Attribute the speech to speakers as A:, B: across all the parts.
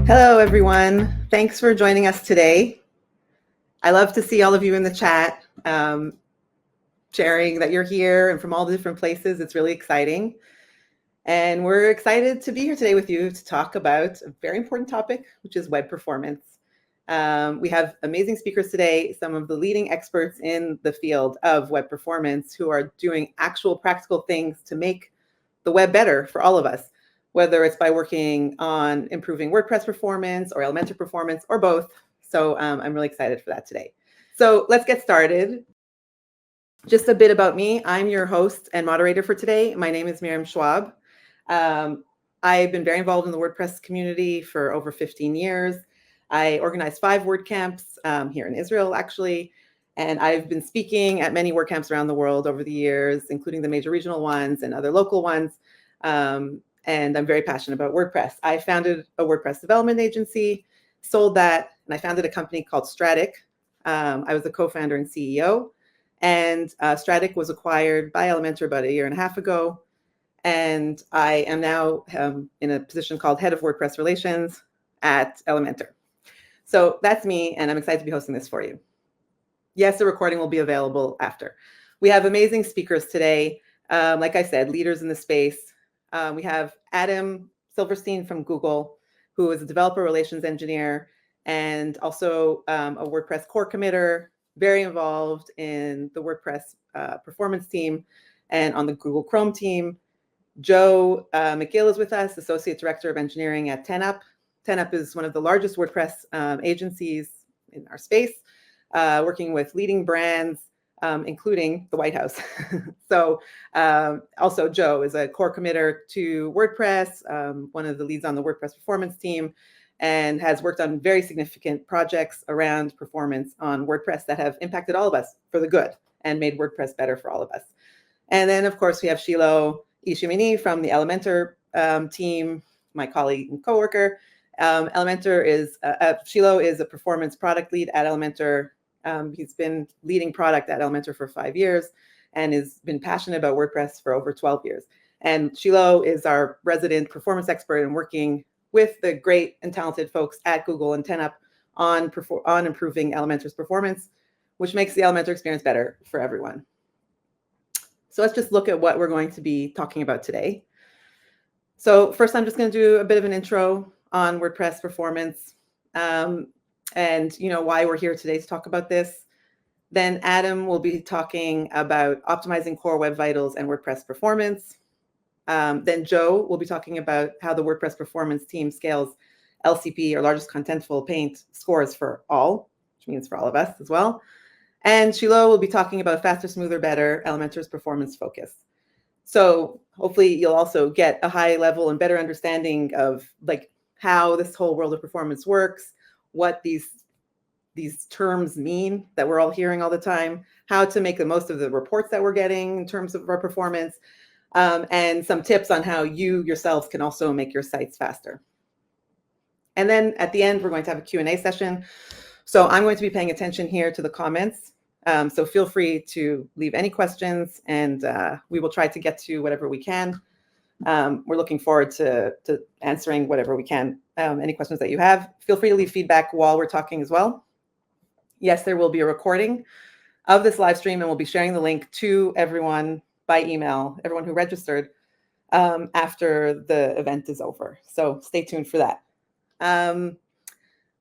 A: Hello, everyone. Thanks for joining us today. I love to see all of you in the chat, sharing that you're here and from all the different places. It's really exciting. And we're excited to be here today with you to talk about a very important topic, which is web performance. We have amazing speakers today, some of the leading experts in the field of web performance who are doing actual practical things to make the web better for all of us, whether it's by working on improving WordPress performance or Elementor performance or both. So I'm really excited for that today. So let's get started. Just a bit about me. I'm your host and moderator for today. My name is Miriam Schwab. I've been very involved in the WordPress community for over 15 years. I organized 5 WordCamps here in Israel, actually, and I've been speaking at many WordCamps around the world over the years, including the major regional ones and other local ones. And I'm very passionate about WordPress. I founded a WordPress development agency, sold that, and I founded a company called Strattic. I was the co-founder and CEO, and Strattic was acquired by Elementor about 1.5 years ago. And I am now in a position called Head of WordPress Relations at Elementor. So that's me, and I'm excited to be hosting this for you. Yes, the recording will be available after. We have amazing speakers today. Like I said, leaders in the space. We have Adam Silverstein from Google, who is a developer relations engineer and also a WordPress core committer, very involved in the WordPress performance team and on the Google Chrome team. Joe McGill is with us, Associate Director of Engineering at 10up. 10up is one of the largest WordPress agencies in our space, working with leading brands, including the White House. So also Joe is a core committer to WordPress, one of the leads on the WordPress performance team, and has worked on very significant projects around performance on WordPress that have impacted all of us for the good and made WordPress better for all of us. And then, of course, we have Shilo Ishimini from the Elementor team, my colleague and coworker. Elementor is, Shilo is a performance product lead at Elementor. He's been leading product at Elementor for 5 years and has been passionate about WordPress for over 12 years. And Shilo is our resident performance expert and working with the great and talented folks at Google and 10up on improving Elementor's performance, which makes the Elementor experience better for everyone. So let's just look at what we're going to be talking about today. So first, I'm just going to do a bit of an intro on WordPress performance. And why we're here today to talk about this. Then Adam will be talking about optimizing core web vitals and WordPress performance. Then Joe will be talking about how the WordPress performance team scales LCP, or largest contentful paint, scores for all, which means for all of us as well. And Shilo will be talking about faster, smoother, better, Elementor's performance focus. So hopefully you'll also get a high level and better understanding of how this whole world of performance works, what these terms mean that we're all hearing all the time, how to make the most of the reports that we're getting in terms of our performance, and some tips on how you yourselves can also make your sites faster. And then at the end, we're going to have a Q&A session. So I'm going to be paying attention here to the comments. So feel free to leave any questions, and we will try to get to whatever we can. We're looking forward to answering whatever we can. Any questions that you have, feel free to leave feedback while we're talking as well. Yes, there will be a recording of this live stream, and we'll be sharing the link to everyone by email, everyone who registered, after the event is over. So stay tuned for that. I'll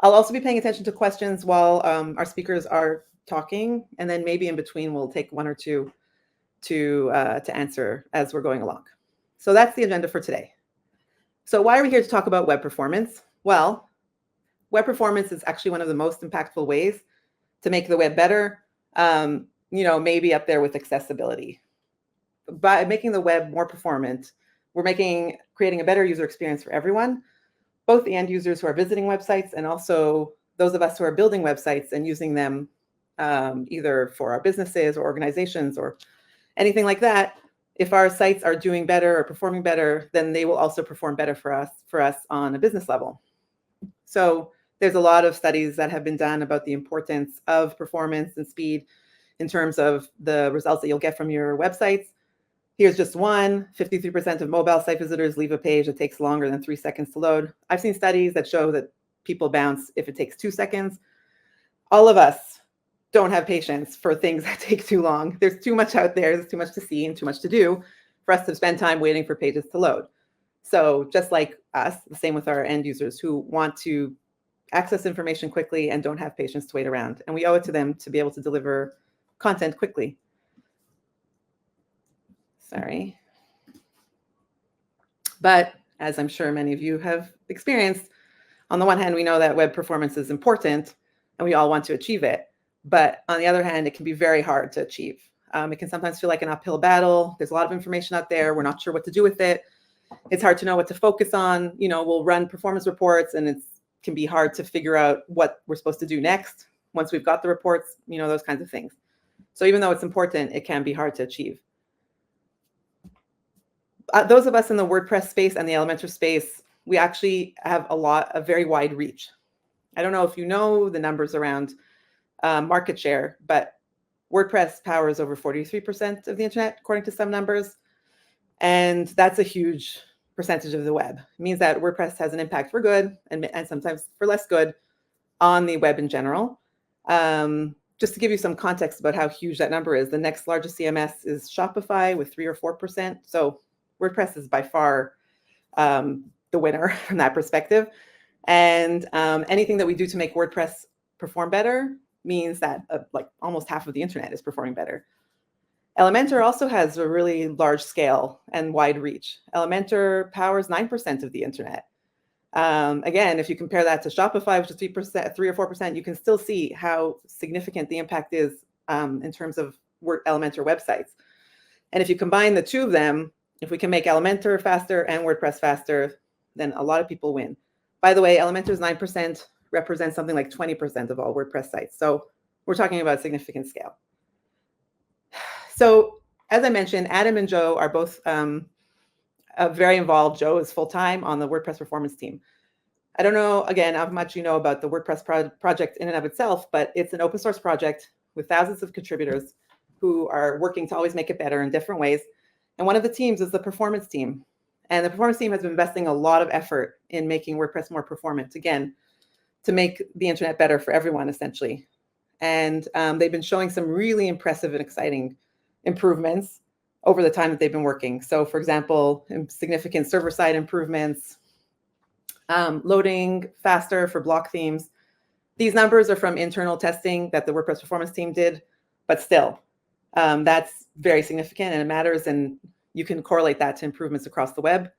A: also be paying attention to questions while our speakers are talking, and then maybe in between we'll take 1 or 2 to answer as we're going along. So that's the agenda for today. So why are we here to talk about web performance? Well, web performance is actually one of the most impactful ways to make the web better, maybe up there with accessibility. By making the web more performant, we're creating a better user experience for everyone, both the end users who are visiting websites and also those of us who are building websites and using them either for our businesses or organizations or anything like that. If our sites are doing better or performing better, then they will also perform better for us on a business level. So there's a lot of studies that have been done about the importance of performance and speed in terms of the results that you'll get from your websites. Here's just one. 53% of mobile site visitors leave a page that takes longer than 3 seconds to load. I've seen studies that show that people bounce if it takes 2 seconds. All of us don't have patience for things that take too long. There's too much out there. There's too much to see and too much to do for us to spend time waiting for pages to load. So just like us, the same with our end users who want to access information quickly and don't have patience to wait around. And we owe it to them to be able to deliver content quickly. Sorry. But as I'm sure many of you have experienced, on the one hand, we know that web performance is important and we all want to achieve it. But on the other hand, it can be very hard to achieve. It can sometimes feel like an uphill battle. There's a lot of information out there. We're not sure what to do with it. It's hard to know what to focus on. We'll run performance reports and it can be hard to figure out what we're supposed to do next once we've got the reports, those kinds of things. So even though it's important, it can be hard to achieve. Those of us in the WordPress space and the Elementor space, we actually have a very wide reach. I don't know if you know the numbers around market share, but WordPress powers over 43% of the internet, according to some numbers. And that's a huge percentage of the web. It means that WordPress has an impact for good and sometimes for less good on the web in general. Just to give you some context about how huge that number is, the next largest CMS is Shopify with 3 or 4%. So WordPress is by far the winner from that perspective. And anything that we do to make WordPress perform better means that like almost half of the internet is performing better. Elementor also has a really large scale and wide reach. Elementor powers 9% of the internet. Again, if you compare that to Shopify, which is 3 or 4%, you can still see how significant the impact is in terms of Elementor websites. And if you combine the two of them, if we can make Elementor faster and WordPress faster, then a lot of people win. By the way, Elementor's 9% represents something like 20% of all WordPress sites. So we're talking about significant scale. So as I mentioned, Adam and Joe are both very involved. Joe is full-time on the WordPress performance team. I don't know, again, how much you know about the WordPress project in and of itself, but it's an open source project with thousands of contributors who are working to always make it better in different ways. And one of the teams is the performance team. And the performance team has been investing a lot of effort in making WordPress more performant, again, to make the internet better for everyone, essentially. And they've been showing some really impressive and exciting improvements over the time that they've been working. So for example, significant server-side improvements, loading faster for block themes. These numbers are from internal testing that the WordPress performance team did, but still, that's very significant and it matters, and you can correlate that to improvements across the web.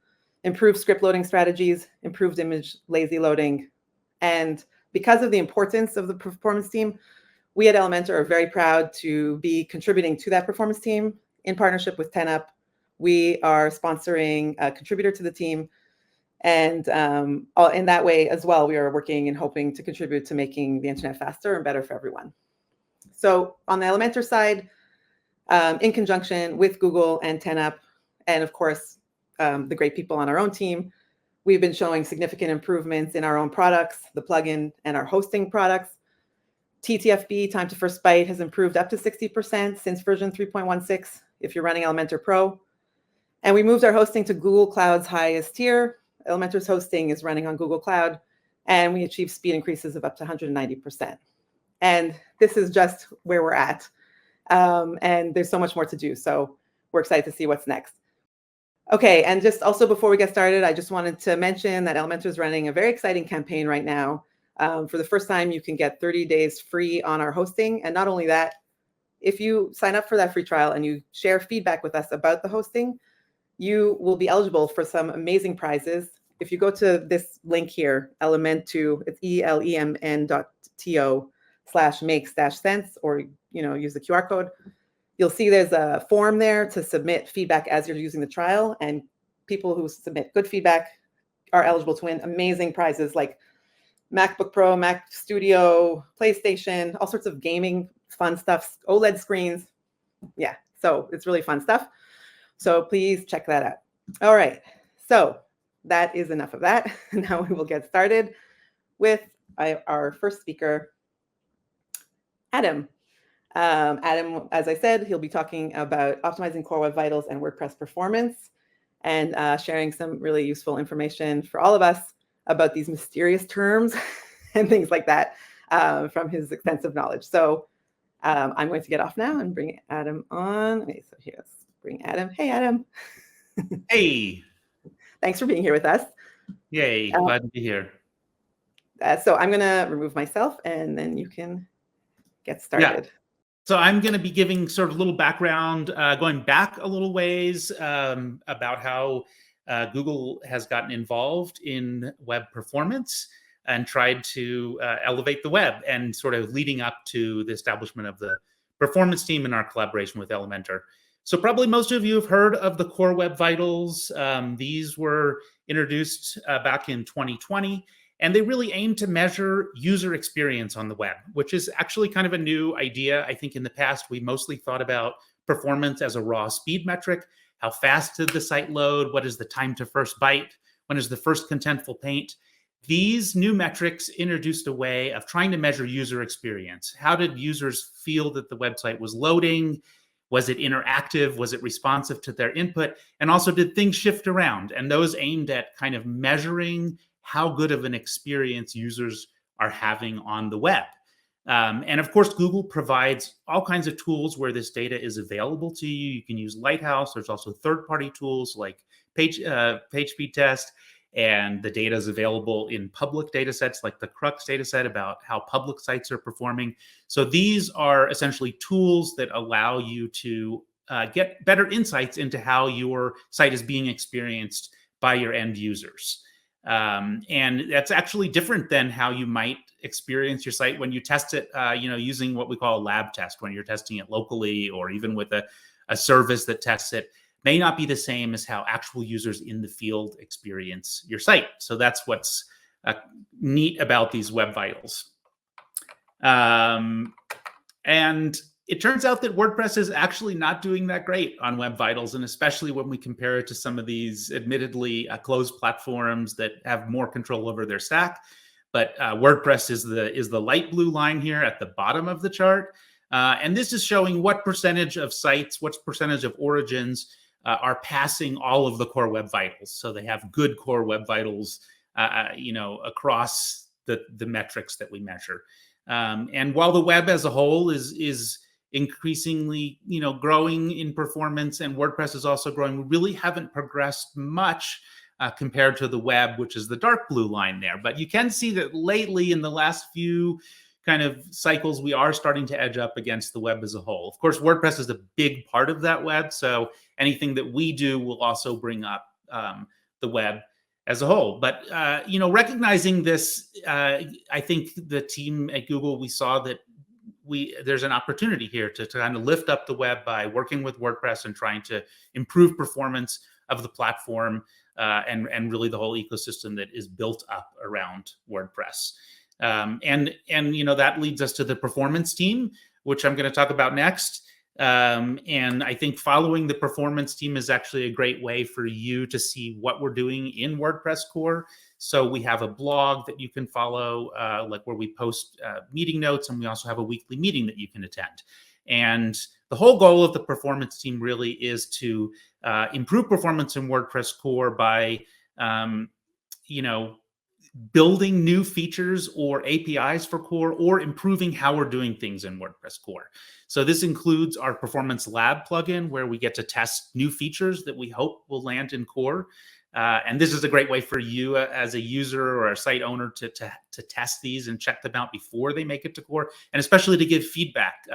A: Improved script loading strategies, improved image lazy loading. And because of the importance of the performance team, we at Elementor are very proud to be contributing to that performance team in partnership with 10up. We are sponsoring a contributor to the team. And in that way as well, we are working and hoping to contribute to making the internet faster and better for everyone. So on the Elementor side, in conjunction with Google and 10up, and of course, the great people on our own team, we've been showing significant improvements in our own products, the plugin and our hosting products. TTFB, time to first byte, has improved up to 60% since version 3.16 if you're running Elementor Pro. And we moved our hosting to Google Cloud's highest tier. Elementor's hosting is running on Google Cloud, and we achieved speed increases of up to 190%. And this is just where we're at. And there's so much more to do. So we're excited to see what's next. Okay, and just also before we get started, I just wanted to mention that Elementor is running a very exciting campaign right now. For the first time, you can get 30 days free on our hosting. And not only that, if you sign up for that free trial and you share feedback with us about the hosting, you will be eligible for some amazing prizes. If you go to this link here, Elementor, it's elementto/makes-sense, or use the QR code. You'll see there's a form there to submit feedback as you're using the trial, and people who submit good feedback are eligible to win amazing prizes like MacBook Pro, Mac Studio, PlayStation, all sorts of gaming fun stuff, OLED screens. Yeah, so it's really fun stuff. So please check that out. All right, so that is enough of that. Now we will get started with our first speaker, Adam. Adam, as I said, he'll be talking about optimizing Core Web Vitals and WordPress performance, and sharing some really useful information for all of us about these mysterious terms and things like that from his extensive knowledge. So I'm going to get off now and bring Adam on. Okay, so here, let's bring Adam. Hey, Adam.
B: Hey.
A: Thanks for being here with us.
B: Yay, glad to be here.
A: So I'm going to remove myself, and then you can get started.
B: Yeah. So I'm going to be giving sort of a little background, going back a little ways about how Google has gotten involved in web performance and tried to elevate the web, and sort of leading up to the establishment of the performance team in our collaboration with Elementor. So probably most of you have heard of the Core Web Vitals. These were introduced back in 2020. And they really aim to measure user experience on the web, which is actually kind of a new idea. I think in the past, we mostly thought about performance as a raw speed metric. How fast did the site load? What is the time to first byte? When is the first contentful paint? These new metrics introduced a way of trying to measure user experience. How did users feel that the website was loading? Was it interactive? Was it responsive to their input? And also, did things shift around? And those aimed at kind of measuring how good of an experience users are having on the web. And of course, Google provides all kinds of tools where this data is available to you. You can use Lighthouse. There's also third-party tools like PageSpeed Test, and the data is available in public data sets like the Crux data set about how public sites are performing. So these are essentially tools that allow you to get better insights into how your site is being experienced by your end users. And that's actually different than how you might experience your site when you test it, using what we call a lab test, when you're testing it locally, or even with a service that tests it. May not be the same as how actual users in the field experience your site. So that's what's neat about these Web Vitals. And it turns out that WordPress is actually not doing that great on Web Vitals, and especially when we compare it to some of these admittedly closed platforms that have more control over their stack. But WordPress is the light blue line here at the bottom of the chart. And this is showing what percentage of sites, what percentage of origins are passing all of the core Web Vitals. So they have good core Web Vitals, across the metrics that we measure. And while the web as a whole is increasingly, growing in performance, and WordPress is also growing, we really haven't progressed much compared to the web, which is the dark blue line there. But you can see that lately, in the last few kind of cycles, we are starting to edge up against the web as a whole. Of course, WordPress is a big part of that web, so anything that we do will also bring up the web as a whole. But recognizing this, I think the team at Google, we saw that there's an opportunity here to kind of lift up the web by working with WordPress and trying to improve performance of the platform and really the whole ecosystem that is built up around WordPress. And that leads us to the performance team, which I'm going to talk about next. And I think following the performance team is actually a great way for you to see what we're doing in WordPress core. So we have a blog that you can follow, like where we post meeting notes, and we also have a weekly meeting that you can attend. And the whole goal of the performance team really is to improve performance in WordPress core by, building new features or APIs for core, or improving how we're doing things in WordPress core. So this includes our Performance Lab plugin, where we get to test new features that we hope will land in core. And this is a great way for you as a user or a site owner to test these and check them out before they make it to core, and especially to give feedback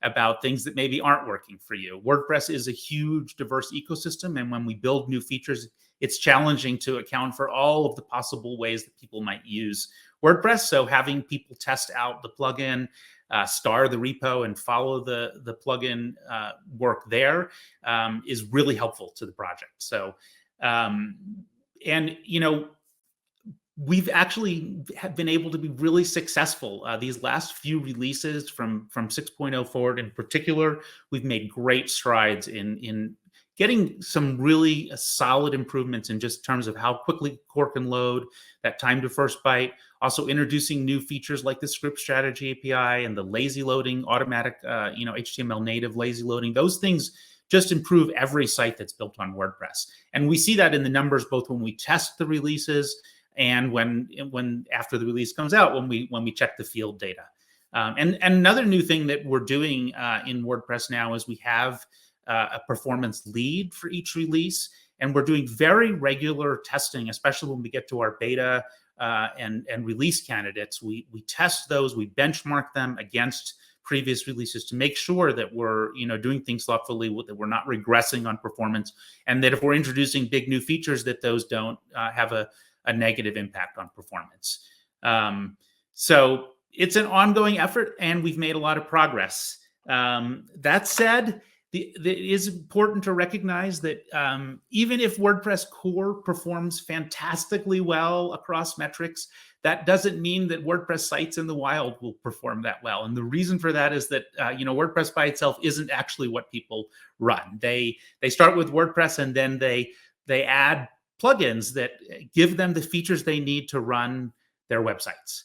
B: about things that maybe aren't working for you. WordPress is a huge, diverse ecosystem, and when we build new features, it's challenging to account for all of the possible ways that people might use WordPress. So having people test out the plugin, star the repo, and follow the plugin work there is really helpful to the project. So, we've actually been able to be really successful. These last few releases from 6.0 forward in particular, we've made great strides in getting some really solid improvements in just terms of how quickly core can load, that time to first byte. Also introducing new features like the script strategy API and the lazy loading, automatic, HTML native lazy loading. Those things just improve every site that's built on WordPress. And we see that in the numbers, both when we test the releases and when after the release comes out, when we check the field data. And another new thing that we're doing in WordPress now is we have a performance lead for each release, and we're doing very regular testing, especially when we get to our beta and release candidates. We test those, we benchmark them against previous releases to make sure that we're doing things thoughtfully, that we're not regressing on performance, and that if we're introducing big new features, that those don't have a negative impact on performance. So it's an ongoing effort, and we've made a lot of progress. That said, it is important to recognize that even if WordPress core performs fantastically well across metrics, that doesn't mean that WordPress sites in the wild will perform that well. And the reason for that is that WordPress by itself isn't actually what people run. They start with WordPress, and then they add plugins that give them the features they need to run their websites.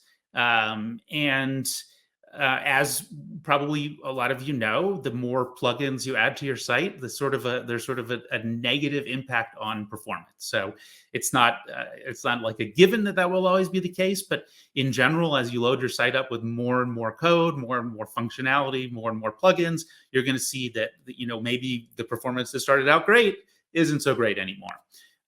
B: As probably a lot of you know, the more plugins you add to your site, there's sort of a negative impact on performance. So it's not like a given that will always be the case, but in general, as you load your site up with more and more code, more and more functionality, more and more plugins, you're going to see that maybe the performance that started out great isn't so great anymore.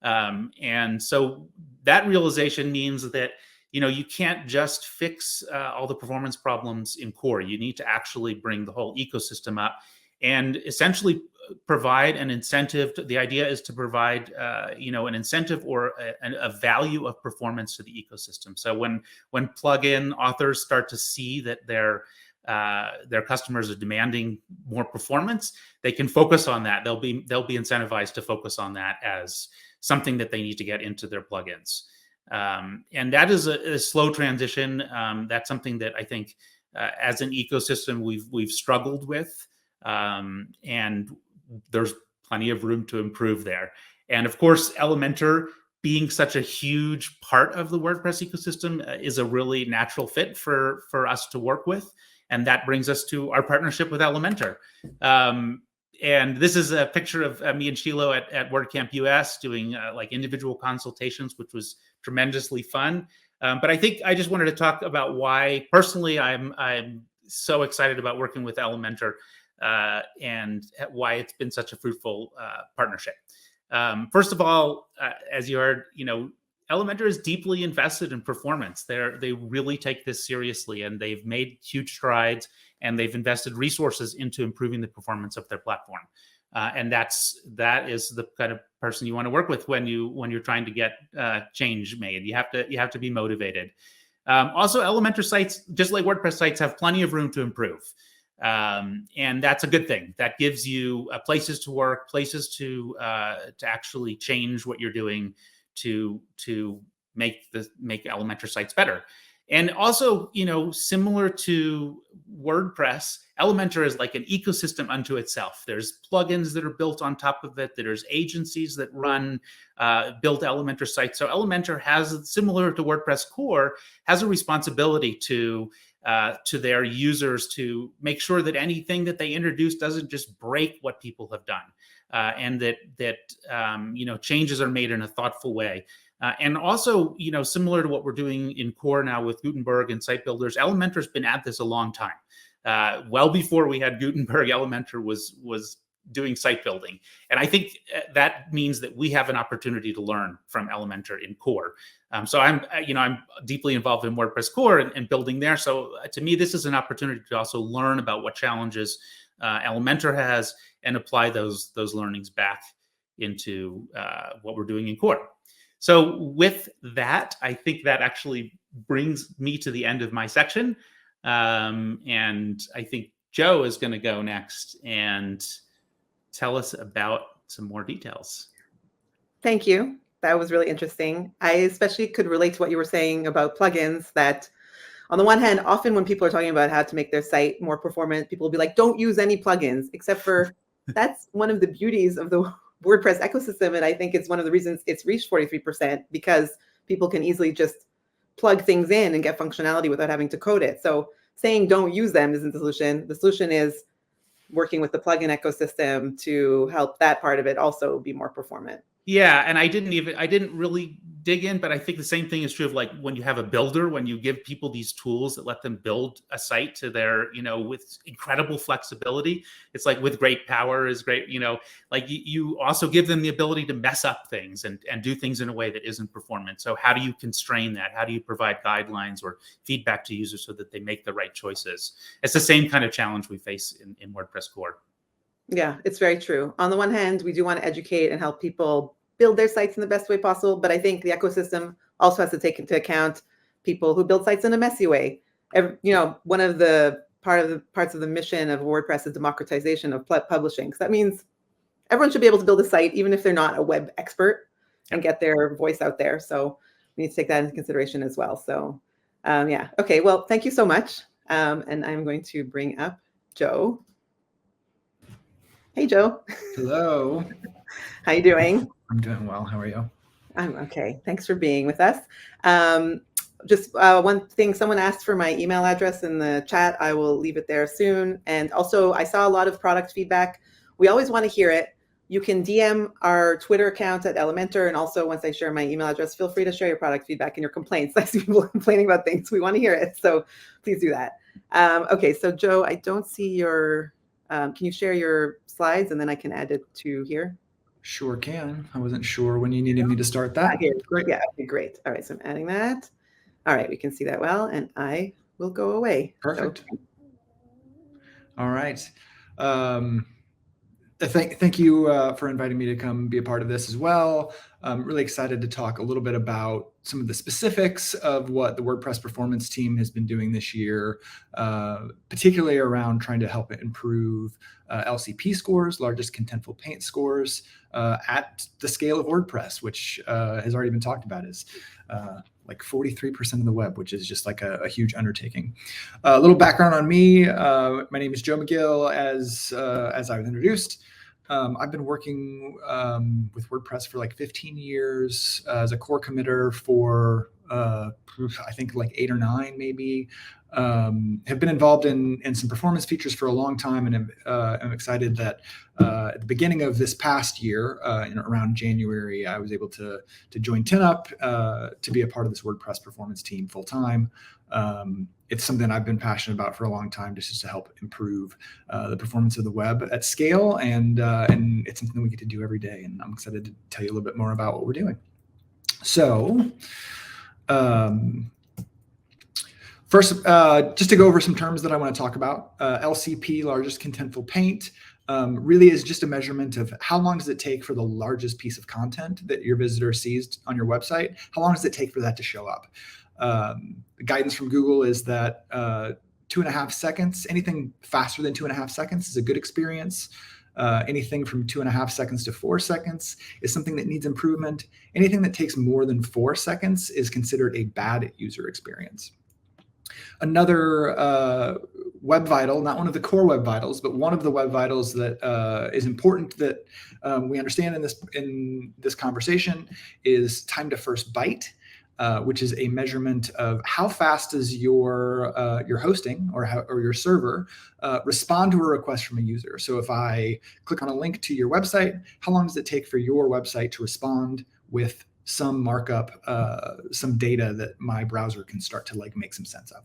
B: And so that realization means that you can't just fix all the performance problems in core. You need to actually bring the whole ecosystem up and essentially provide an incentive. The idea is to provide, an incentive or a value of performance to the ecosystem. So when plugin authors start to see that their customers are demanding more performance, they can focus on that. They'll be incentivized to focus on that as something that they need to get into their plugins. And that is a slow transition. That's something that I think as an ecosystem we've struggled with, and there's plenty of room to improve there. And of course, Elementor, being such a huge part of the WordPress ecosystem, is a really natural fit for us to work with. And that brings us to our partnership with Elementor. And this is a picture of me and Shiloh at WordCamp US doing like individual consultations, which was tremendously fun. But I think I just wanted to talk about why personally I'm so excited about working with Elementor and why it's been such a fruitful partnership. First of all, as you heard, Elementor is deeply invested in performance. They really take this seriously, and they've made huge strides, and they've invested resources into improving the performance of their platform. And that is the kind of person you want to work with when you're trying to get change made. You have to be motivated. Also, Elementor sites, just like WordPress sites, have plenty of room to improve. And that's a good thing. That gives you places to work, places to actually change what you're doing to make Elementor sites better. And also, similar to WordPress, Elementor is like an ecosystem unto itself. There's plugins that are built on top of it. There's agencies that build Elementor sites. So Elementor has, similar to WordPress core, has a responsibility to their users to make sure that anything that they introduce doesn't just break what people have done, and that changes are made in a thoughtful way. And also, similar to what we're doing in core now with Gutenberg and site builders, Elementor's been at this a long time. Well before we had Gutenberg, Elementor was doing site building. And I think that means that we have an opportunity to learn from Elementor in core. So I'm deeply involved in WordPress core and building there. So to me, this is an opportunity to also learn about what challenges Elementor has and apply those learnings back into what we're doing in core. So with that, I think that actually brings me to the end of my section. And I think Joe is going to go next and tell us about some more details.
A: Thank you. That was really interesting. I especially could relate to what you were saying about plugins, that on the one hand, often when people are talking about how to make their site more performant, people will be like, don't use any plugins, except for that's one of the beauties of the WordPress ecosystem. And I think it's one of the reasons it's reached 43%, because people can easily just plug things in and get functionality without having to code it. So saying don't use them isn't the solution. The solution is working with the plugin ecosystem to help that part of it also be more performant.
B: Yeah, and I didn't really dig in, but I think the same thing is true of like when you have a builder, when you give people these tools that let them build a site to their, with incredible flexibility. It's like with great power is great, like you also give them the ability to mess up things and do things in a way that isn't performant. So how do you constrain that? How do you provide guidelines or feedback to users so that they make the right choices? It's the same kind of challenge we face in WordPress core.
A: Yeah, it's very true. On the one hand, we do want to educate and help people build their sites in the best way possible, but I think the ecosystem also has to take into account people who build sites in a messy way. One of the parts of the mission of WordPress is democratization of publishing. So that means everyone should be able to build a site, even if they're not a web expert, and get their voice out there. So we need to take that into consideration as well. So yeah, okay. Well, thank you so much. And I'm going to bring up Joe. Hey, Joe.
C: Hello.
A: How you doing?
C: I'm doing well. How are you?
A: I'm okay. Thanks for being with us. Just one thing, someone asked for my email address in the chat. I will leave it there soon. And also, I saw a lot of product feedback. We always want to hear it. You can DM our Twitter account at Elementor. And also, once I share my email address, feel free to share your product feedback and your complaints. I see people complaining about things. We want to hear it. So please do that. Okay, so Joe, I don't see your, can you share your slides and then I can add it to here?
C: Sure can. I wasn't sure when you needed me to start that.
A: Great. Yeah, okay, great. All right, so I'm adding that. All right, we can see that well, and I will go away.
C: Perfect. So. All right. Thank you for inviting me to come be a part of this as well. I'm really excited to talk a little bit about some of the specifics of what the WordPress performance team has been doing this year, particularly around trying to help improve LCP scores, largest contentful paint scores, at the scale of WordPress, which has already been talked about as like 43% of the web, which is just like a huge undertaking. A little background on me. My name is Joe McGill, as I was introduced. I've been working with WordPress for like 15 years as a core committer for I think like 8 or 9 maybe. Have been involved in some performance features for a long time, and I'm excited that at the beginning of this past year, around January, I was able to join TinUp to be a part of this WordPress performance team full time. It's something I've been passionate about for a long time, just to help improve the performance of the web at scale, and it's something we get to do every day. And I'm excited to tell you a little bit more about what we're doing. So. First, just to go over some terms that I want to talk about, LCP, largest contentful paint, really is just a measurement of how long does it take for the largest piece of content that your visitor sees on your website, how long does it take for that to show up? The guidance from Google is that 2.5 seconds, anything faster than 2.5 seconds is a good experience. Anything from 2.5 seconds to 4 seconds is something that needs improvement. Anything that takes more than 4 seconds is considered a bad user experience. Another web vital, not one of the core web vitals, but one of the web vitals that is important that we understand in this conversation is time to first byte, which is a measurement of how fast does your hosting or your server respond to a request from a user. So if I click on a link to your website, how long does it take for your website to respond with some markup, some data that my browser can start to like make some sense of?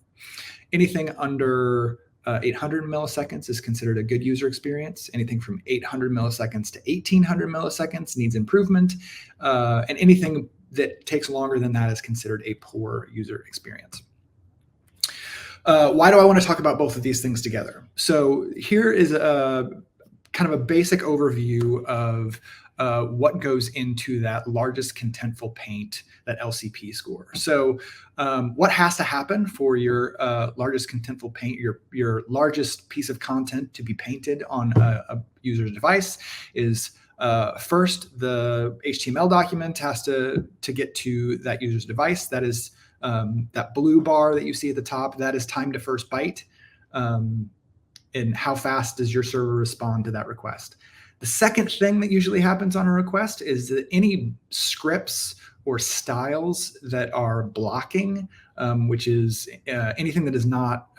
C: Anything under 800 milliseconds is considered a good user experience. Anything from 800 milliseconds to 1800 milliseconds needs improvement. And anything that takes longer than that is considered a poor user experience. Why do I want to talk about both of these things together? So here is a kind of a basic overview of what goes into that largest contentful paint, that LCP score. So what has to happen for your largest contentful paint, your largest piece of content to be painted on a user's device is first, the HTML document has to get to that user's device. That is that blue bar that you see at the top, that is time to first byte. And how fast does your server respond to that request? The second thing that usually happens on a request is that any scripts or styles that are blocking, which is anything that is not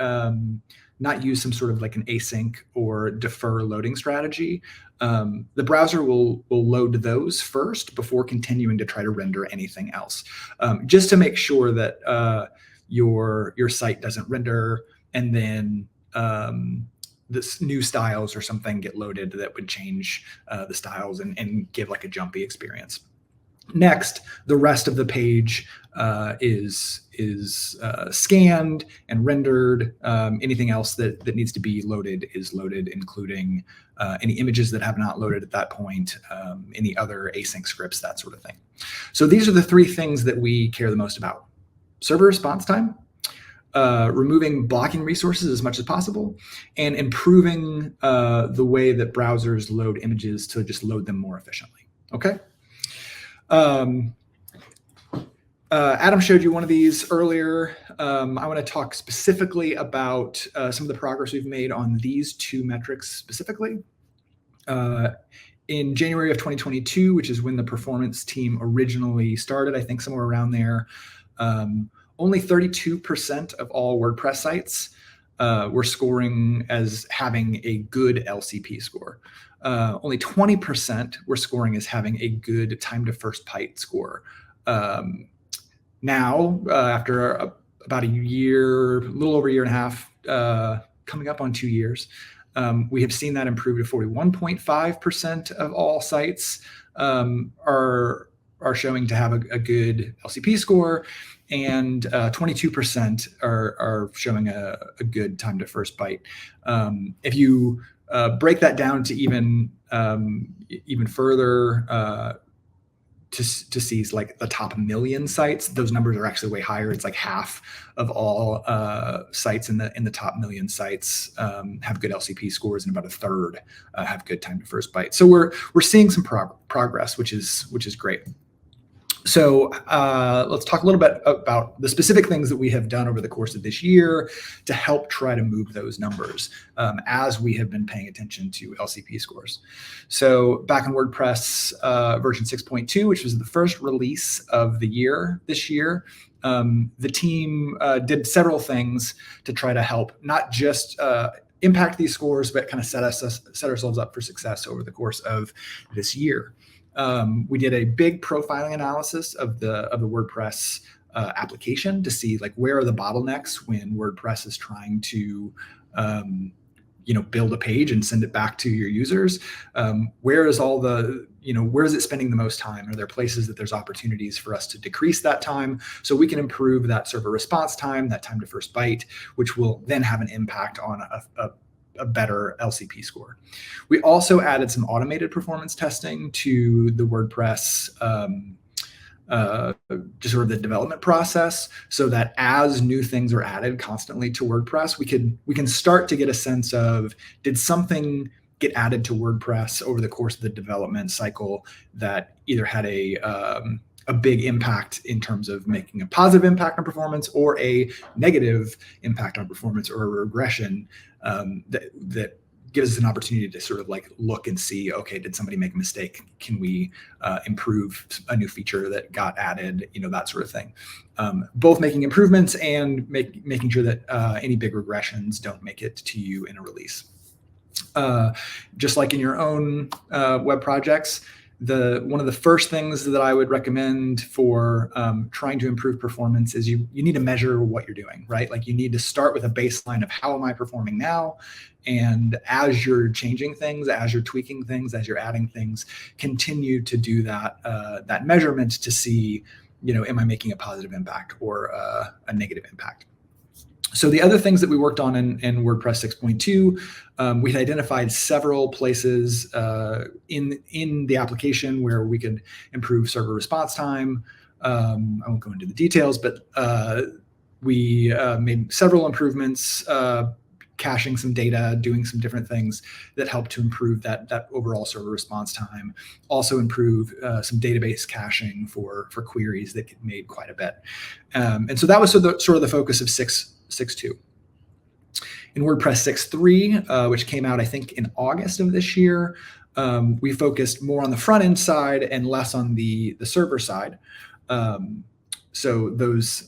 C: not use some sort of like an async or defer loading strategy, the browser will load those first before continuing to try to render anything else, just to make sure that your site doesn't render and then this new styles or something get loaded that would change the styles and give like a jumpy experience. Next, the rest of the page is scanned and rendered. Anything else that needs to be loaded is loaded, including any images that have not loaded at that point, any other async scripts, that sort of thing. So these are the three things that we care the most about: server response time, removing blocking resources as much as possible, and improving the way that browsers load images to just load them more efficiently. Okay. Adam showed you one of these earlier. I want to talk specifically about some of the progress we've made on these two metrics specifically. In January of 2022, which is when the performance team originally started, I think somewhere around there, only 32% of all WordPress sites were scoring as having a good LCP score. Only 20% were scoring as having a good time to first byte score. Now, after about a year, a little over a year and a half, coming up on 2 years, we have seen that improve to 41.5% of all sites are showing to have a good LCP score, and 22% are showing a good time to first byte. If you break that down to even further, to see like the top 1 million sites, those numbers are actually way higher. It's like half of all sites in the top 1 million sites have good LCP scores, and about a third have good time to first byte. So we're seeing some progress, which is great. So let's talk a little bit about the specific things that we have done over the course of this year to help try to move those numbers as we have been paying attention to LCP scores. So back in WordPress version 6.2, which was the first release of the year this year, the team did several things to try to help not just impact these scores, but kind of set ourselves up for success over the course of this year. We did a big profiling analysis of the WordPress application to see like where are the bottlenecks when WordPress is trying to build a page and send it back to your users. Where is all the where is it spending the most time? Are there places that there's opportunities for us to decrease that time so we can improve that server response time, that time to first byte, which will then have an impact on a better LCP score. We also added some automated performance testing to the WordPress, just sort of the development process, so that as new things are added constantly to WordPress, we can start to get a sense of, did something get added to WordPress over the course of the development cycle that either had a big impact in terms of making a positive impact on performance, or a negative impact on performance, or a regression that gives us an opportunity to sort of like look and see, okay, did somebody make a mistake? Can we improve a new feature that got added? That sort of thing. Both making improvements and making sure that any big regressions don't make it to you in a release. Just like in your own web projects, one of the first things that I would recommend for trying to improve performance is you need to measure what you're doing, right? Like you need to start with a baseline of how am I performing now? And as you're changing things, as you're tweaking things, as you're adding things, continue to do that measurement to see, am I making a positive impact or a negative impact? So the other things that we worked on in WordPress 6.2, we had identified several places in the application where we could improve server response time. I won't go into the details, but we made several improvements, caching some data, doing some different things that help to improve that overall server response time. Also improve some database caching for queries that get made quite a bit. And so that was sort of the focus of 6.2. In WordPress 6.3, which came out, I think, in August of this year, we focused more on the front end side and less on the server side. So those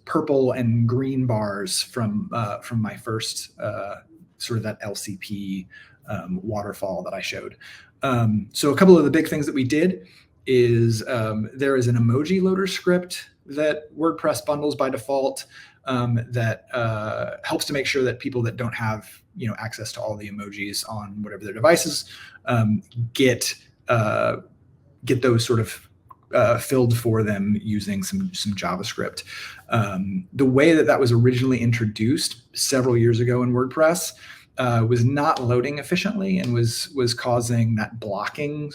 C: purple and green bars from my first sort of that LCP waterfall that I showed. So a couple of the big things that we did is there is an emoji loader script that WordPress bundles by default that helps to make sure that people that don't have access to all the emojis on whatever their devices get those sort of filled for them using some JavaScript. The way that was originally introduced several years ago in WordPress was not loading efficiently and was causing that blocking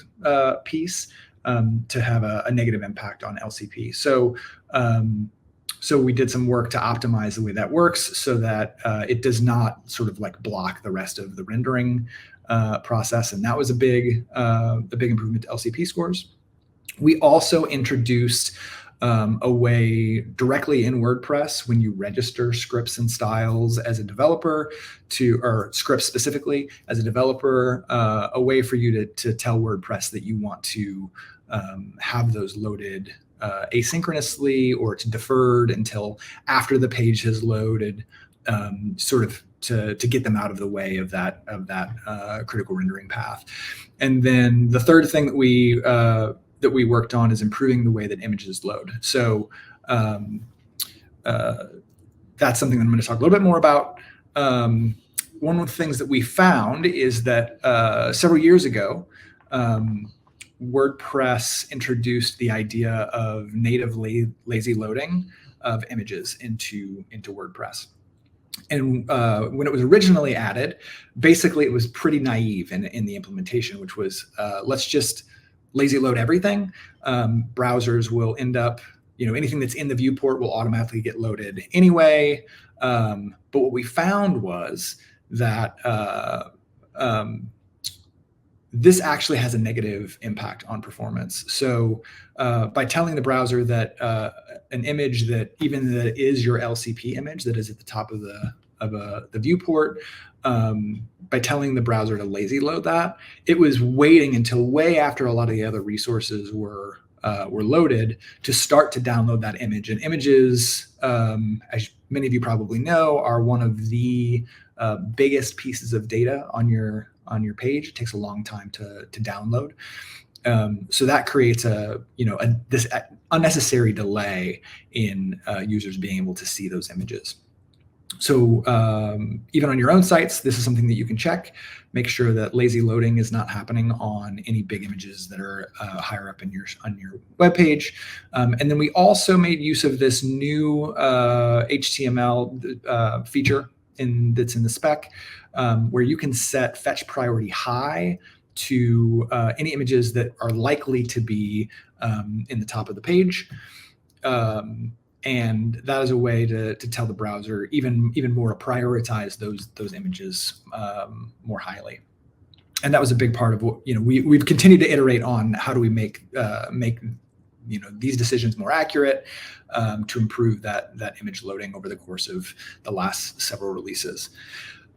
C: piece to have a negative impact on LCP. So we did some work to optimize the way that works so that it does not sort of like block the rest of the rendering process, and that was a big improvement to LCP scores. We also introduced a way directly in WordPress when you register scripts and styles as a developer or scripts specifically as a developer, a way for you to tell WordPress that you want to have those loaded asynchronously or to deferred until after the page has loaded, sort of to get them out of the way of that critical rendering path. And then the third thing that we worked on is improving the way that images load. So that's something that I'm going to talk a little bit more about. One of the things that we found is that several years ago, WordPress introduced the idea of natively lazy loading of images into WordPress. And when it was originally added, basically it was pretty naive in the implementation, which was let's just lazy load everything. Browsers will end up, anything that's in the viewport will automatically get loaded anyway. But what we found was that this actually has a negative impact on performance. So by telling the browser that an image that is your LCP image that is at the top of the viewport, by telling the browser to lazy load that, it was waiting until way after a lot of the other resources were loaded to start to download that image. And images, as many of you probably know, are one of the biggest pieces of data on your page. It takes a long time to download. So that creates this unnecessary delay in users being able to see those images. So even on your own sites, this is something that you can check. Make sure that lazy loading is not happening on any big images that are higher up on your web page. And then we also made use of this new HTML feature that's in the spec, where you can set fetch priority high to any images that are likely to be in the top of the page. And that is a way to tell the browser even more to prioritize those images more highly. And that was a big part of what we've continued to iterate on. How do we make these decisions more accurate to improve that image loading over the course of the last several releases.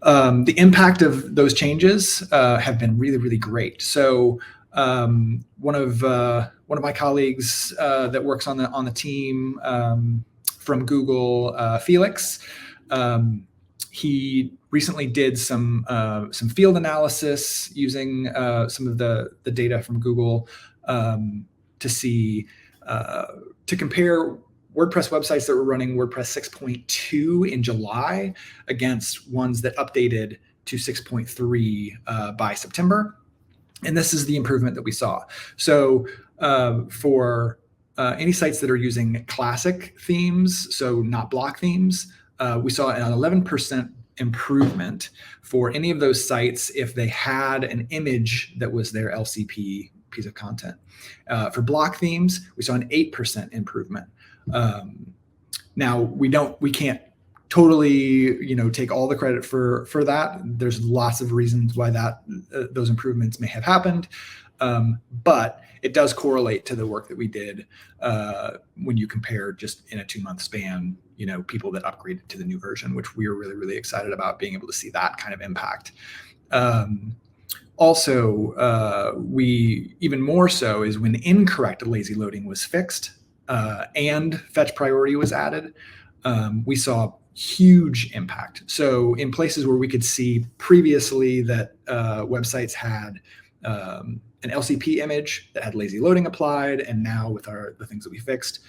C: The impact of those changes have been really, really great. So one of my colleagues that works on the team from Google, Felix, he recently did some field analysis using some of the data from Google to see to compare WordPress websites that were running WordPress 6.2 in July against ones that updated to 6.3 by September. And this is the improvement that we saw. So for any sites that are using classic themes, so not block themes, we saw an 11% improvement for any of those sites if they had an image that was their LCP piece of content. For block themes, we saw an 8% improvement. Now we can't totally take all the credit for that. There's lots of reasons why those improvements may have happened, but it does correlate to the work that we did when you compare just in a 2-month span, people that upgraded to the new version, which we were really, really excited about being able to see that kind of impact. Also, we even more so is when incorrect lazy loading was fixed. and fetch priority was added, we saw huge impact. So in places where we could see previously that websites had an LCP image that had lazy loading applied, and now with the things that we fixed,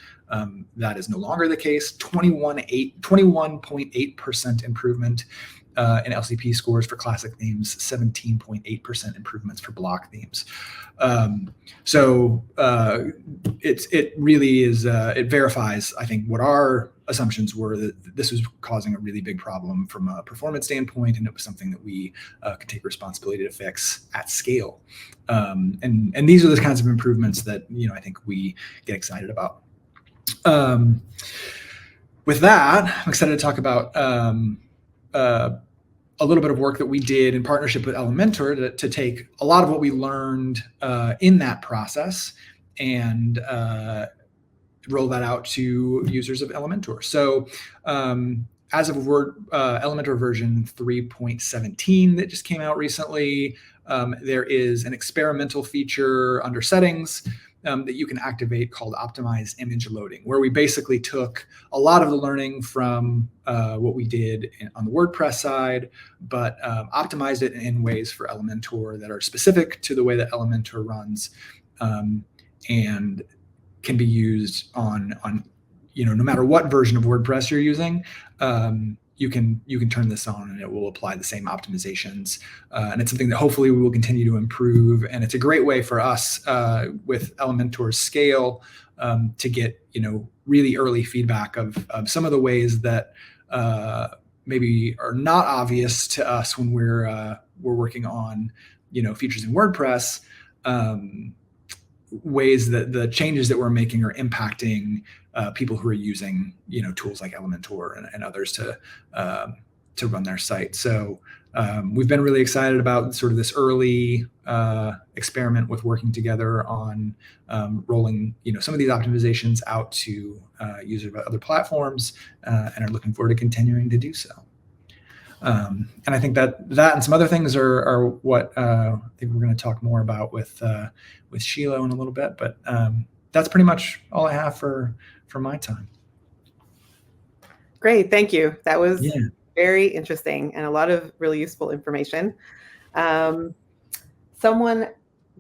C: that is no longer the case. 21.8% improvement in LCP scores for classic themes, 17.8% improvements for block themes. So it really is, it verifies, I think, what our assumptions were, that this was causing a really big problem from a performance standpoint, and it was something that we could take responsibility to fix at scale. And these are the kinds of improvements that, I think we get excited about. With that, I'm excited to talk about a little bit of work that we did in partnership with Elementor to take a lot of what we learned in that process and roll that out to users of Elementor. So as of Elementor version 3.17 that just came out recently, there is an experimental feature under settings that you can activate called optimized image loading, where we basically took a lot of the learning from what we did on the WordPress side, but optimized it in ways for Elementor that are specific to the way that Elementor runs, and can be used on no matter what version of WordPress you're using. You can turn this on and it will apply the same optimizations. And it's something that hopefully we will continue to improve. And it's a great way for us with Elementor's scale to get really early feedback of some of the ways that maybe are not obvious to us when we're working on features in WordPress. Ways that the changes that we're making are impacting people who are using tools like Elementor and others to run their site. So we've been really excited about sort of this early experiment with working together on rolling some of these optimizations out to users of other platforms, and are looking forward to continuing to do so. And I think that and some other things are what I think we're going to talk more about with Shiloh in a little bit. But that's pretty much all I have for my time.
A: Great, thank you. That was very interesting and a lot of really useful information. Someone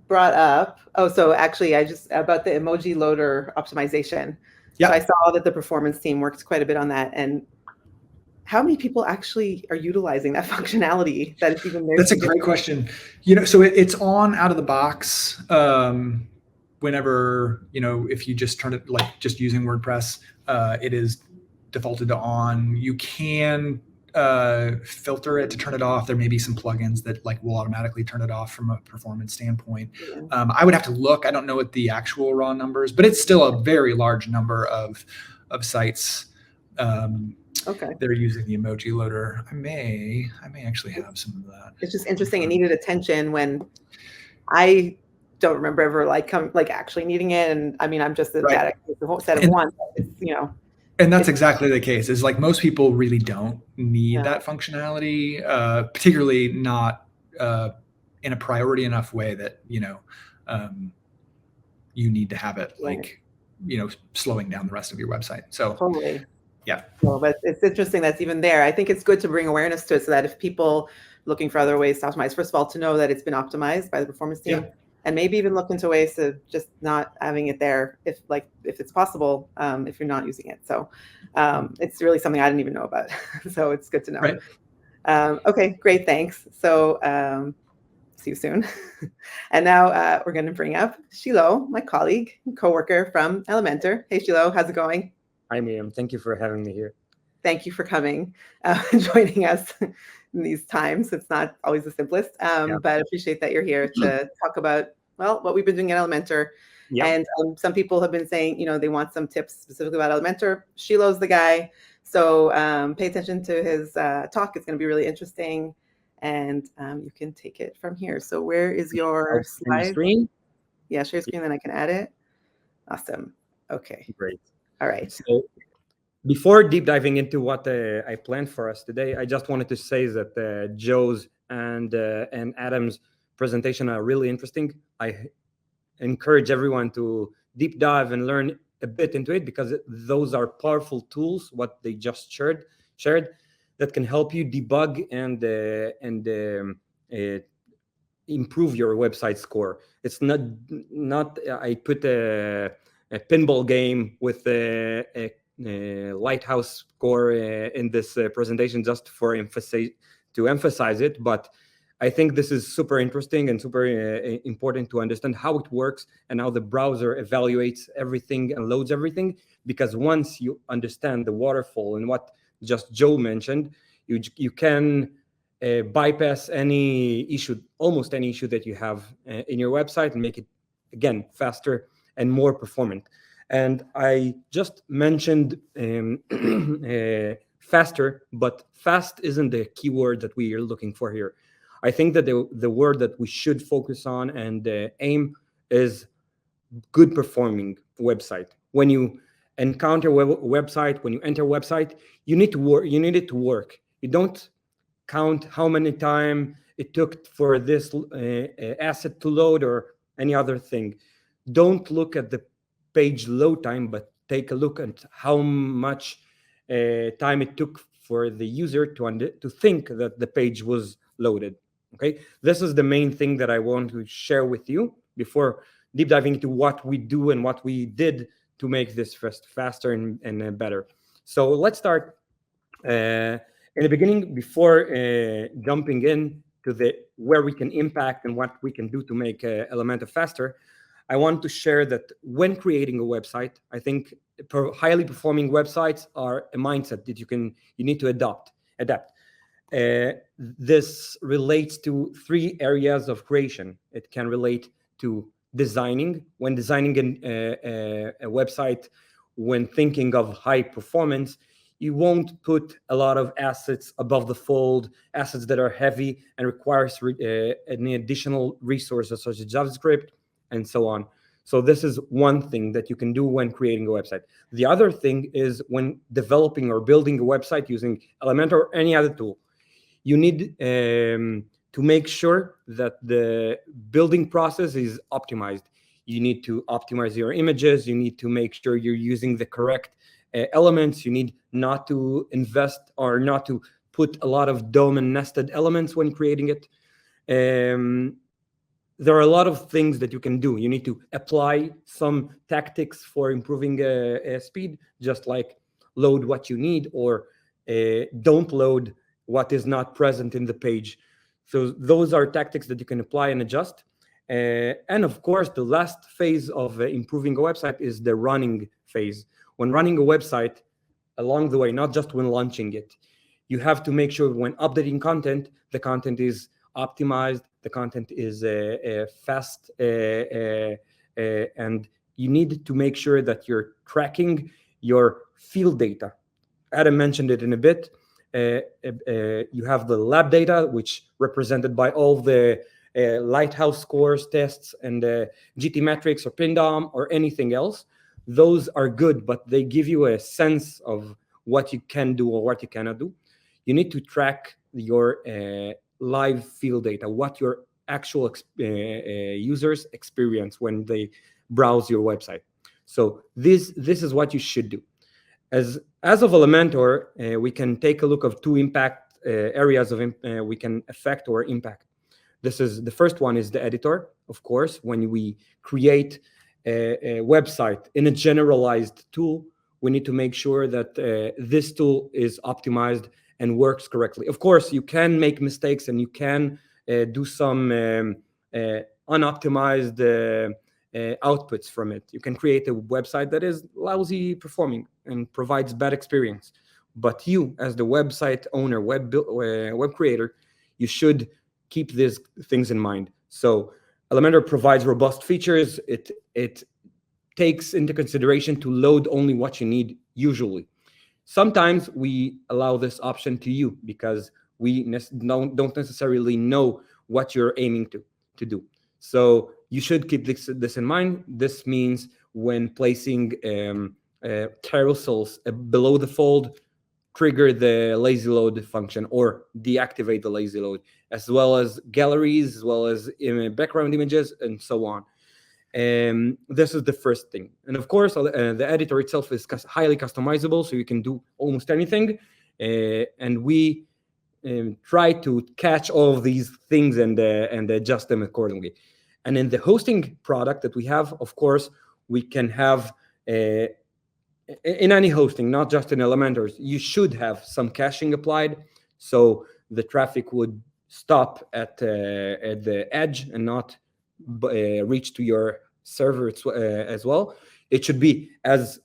A: brought up, so actually about the emoji loader optimization.
C: Yeah.
A: So I saw that the performance team worked quite a bit on that. And how many people actually are utilizing that functionality that it's even there?
C: That's a great question. So it's on out of the box whenever, if you just turn it, like just using WordPress, it is defaulted to on. You can filter it to turn it off. There may be some plugins that will automatically turn it off from a performance standpoint. I would have to look. I don't know what the actual raw numbers, but it's still a very large number of sites that are using the emoji loader. I may actually have some of that.
A: It's just interesting. It needed attention when I don't remember ever actually needing it. And I mean, I'm just a data, the whole set of one.
C: And that's exactly the case. Is most people really don't need that functionality, particularly not in a priority enough way that you need to have it slowing down the rest of your website. So
A: totally.
C: Yeah.
A: Well, but it's interesting that's even there. I think it's good to bring awareness to it so that if people looking for other ways to optimize, first of all, to know that it's been optimized by the performance team, and maybe even look into ways to just not having it there if it's possible, if you're not using it. So it's really something I didn't even know about. So it's good to know.
C: Right.
A: Okay, great, thanks. So see you soon. And now we're going to bring up Shiloh, my colleague and coworker from Elementor. Hey, Shiloh, how's it going?
D: Hi, Miriam. Thank you for having me here.
A: Thank you for coming and joining us in these times. It's not always the simplest, but I appreciate that you're here to talk about, what we've been doing at Elementor. And some people have been saying, they want some tips specifically about Elementor. Shiloh's the guy. So pay attention to his talk. It's going to be really interesting. And you can take it from here. So where is your slide?
D: Screen?
A: Yeah, share screen, then I can add it. Awesome. Okay.
D: Great.
A: All right.
D: So before deep diving into what I planned for us today, I just wanted to say that Joe's and Adam's presentation are really interesting. I encourage everyone to deep dive and learn a bit into it, because those are powerful tools, what they just shared, that can help you debug and improve your website score. It's not I put a pinball game with a lighthouse score in this presentation just for emphasize it, but I think this is super interesting and super important to understand how it works and how the browser evaluates everything and loads everything. Because once you understand the waterfall and what just Joe mentioned, you can bypass almost any issue that you have in your website, and make it, again, faster and more performant. And I just mentioned faster, but fast isn't the keyword that we are looking for here. I think that the word that we should focus on and aim is good performing website. When you encounter website, when you enter a website, you need it to work. You don't count how many time it took for this asset to load or any other thing. Don't look at the page load time, but take a look at how much time it took for the user to think that the page was loaded. Okay, this is the main thing that I want to share with you before deep diving into what we do and what we did to make this faster and better. So let's start in the beginning, before jumping in to where we can impact and what we can do to make Elementor faster. I want to share that when creating a website, I think highly performing websites are a mindset that you need to adapt. This relates to 3 areas of creation. It can relate to designing. When designing a website, when thinking of high performance, you won't put a lot of assets above the fold, assets that are heavy and requires any additional resources such as JavaScript and so on. So this is one thing that you can do when creating a website. The other thing is when developing or building a website using Elementor or any other tool. You need to make sure that the building process is optimized. You need to optimize your images. You need to make sure you're using the correct elements. You need not to invest or not to put a lot of DOM and nested elements when creating it. There are a lot of things that you can do. You need to apply some tactics for improving speed, just like load what you need or don't load what is not present in the page. So those are tactics that you can apply and adjust. And of course, the last phase of improving a website is the running phase. When running a website, along the way, not just when launching it, you have to make sure when updating content, the content is optimized, the content is fast, and you need to make sure that you're tracking your field data. Adam mentioned it in a bit. You have the lab data, which represented by all the Lighthouse scores, tests, and GT metrics or PinDom or anything else. Those are good, but they give you a sense of what you can do or what you cannot do. You need to track your live field data, what your actual users experience when they browse your website. So this is what you should do. As of Elementor, we can take a look of 2 impact areas of we can affect or impact. The first one is the editor. Of course, when we create a website in a generalized tool, we need to make sure that this tool is optimized and works correctly. Of course, you can make mistakes and you can do some unoptimized outputs from it. You can create a website that is lousy performing and provides bad experience. But you, as the website owner, web creator, you should keep these things in mind. So Elementor provides robust features. It takes into consideration to load only what you need usually. Sometimes we allow this option to you because we don't necessarily know what you're aiming to do. So you should keep this in mind. This means when placing carousels below the fold, trigger the lazy load function or deactivate the lazy load, as well as galleries, as well as background images, and so on. This is the first thing. And of course, the editor itself is highly customizable, so you can do almost anything. And we try to catch all of these things and adjust them accordingly. And in the hosting product that we have, of course, we can have in any hosting, not just in Elementors, you should have some caching applied, so the traffic would stop at the edge and not reach to your server as well. It should be as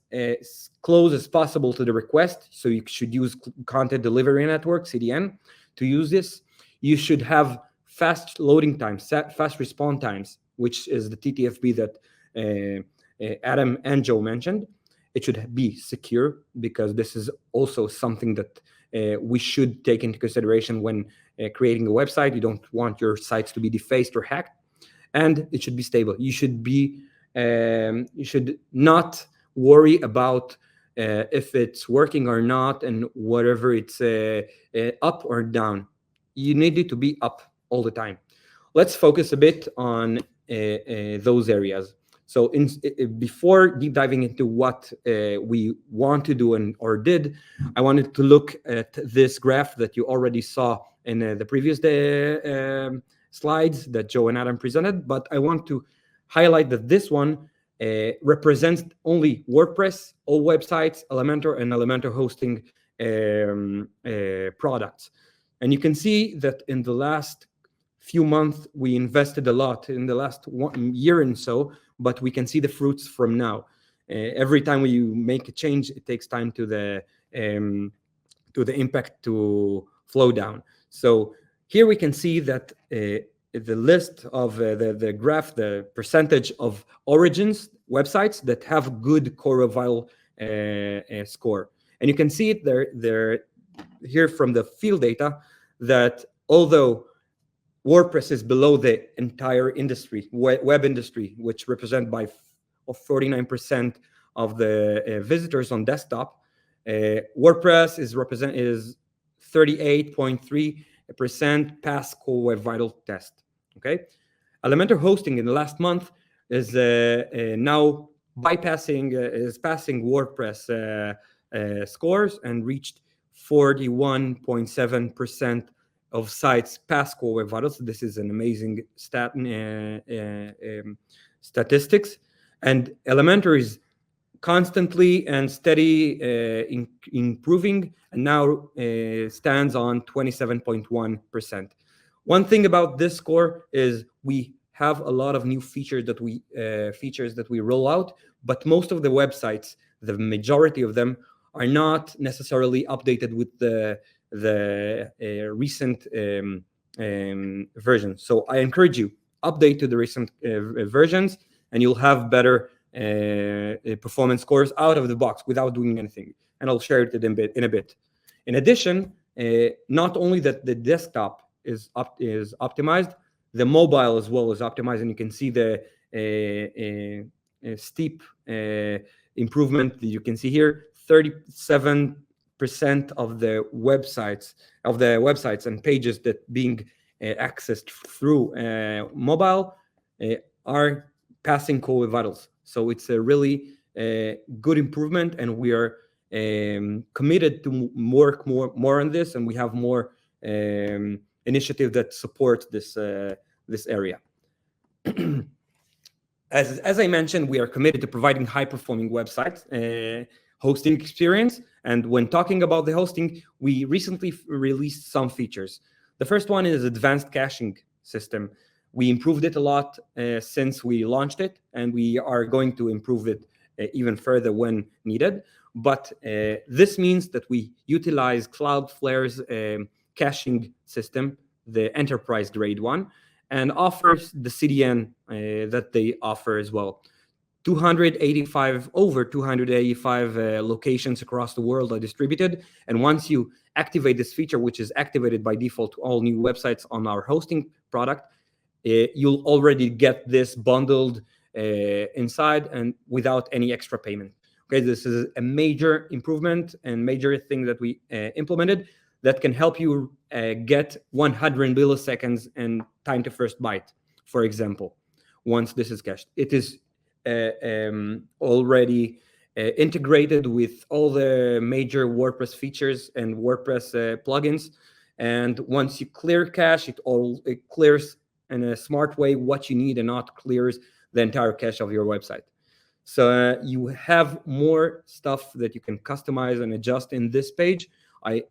D: close as possible to the request, so you should use Content Delivery Network, CDN, to use this. You should have fast loading times, fast response times, which is the TTFB that Adam and Joe mentioned. It should be secure, because this is also something that we should take into consideration when creating a website. You don't want your sites to be defaced or hacked. And it should be stable. You should not worry about if it's working or not, and whatever it's up or down. You need it to be up all the time. Let's focus a bit on those areas. So before deep diving into what we want to do or did, I wanted to look at this graph that you already saw in the previous slides that Joe and Adam presented, but I want to highlight that this one represents only WordPress, all websites, Elementor, and Elementor hosting products. And you can see that in the last few months, we invested a lot in the last 1 year and so, but we can see the fruits from now. Every time we make a change, it takes time to the impact to flow down. So here we can see that the list of the graph, the percentage of origins websites that have good core vital score. And you can see it there here from the field data that although WordPress is below the entire industry, web industry, which represent by 49% of the visitors on desktop, WordPress is 38.3% pass core web vital test. Okay, Elementor hosting in the last month is now passing WordPress scores and reached 41.7% of sites pass core web vitals. This is an amazing statistics, and Elementor is constantly and steady improving, and now stands on 27.1%. One thing about this score is we have a lot of new features that we roll out, but most of the websites, the majority of them, are not necessarily updated with the recent version. So I encourage you, update to the recent versions, and you'll have better performance scores out of the box without doing anything. And I'll share it in a bit. In addition, not only that the desktop is optimized, the mobile as well is optimized, and you can see the steep improvement that you can see here. 37% of the websites and pages that being accessed through mobile are passing core vitals. So it's a really good improvement, and we are committed to work more on this, and we have more initiative that support this area. As I mentioned, we are committed to providing high-performing websites hosting experience. And when talking about the hosting, we recently released some features. The first one is advanced caching system. We improved it a lot since we launched it, and we are going to improve it even further when needed. But this means that we utilize Cloudflare's caching system, the enterprise grade one, and offers the CDN that they offer as well. Over 285 locations across the world are distributed. And once you activate this feature, which is activated by default to all new websites on our hosting product, you'll already get this bundled inside and without any extra payment. Okay, this is a major improvement and major thing that we implemented that can help you get 100 milliseconds and time to first byte, for example. once this is cached. It is already integrated with all the major WordPress features and WordPress plugins. And once you clear cache, it clears in a smart way what you need and not clears the entire cache of your website. So you have more stuff that you can customize and adjust in this page. I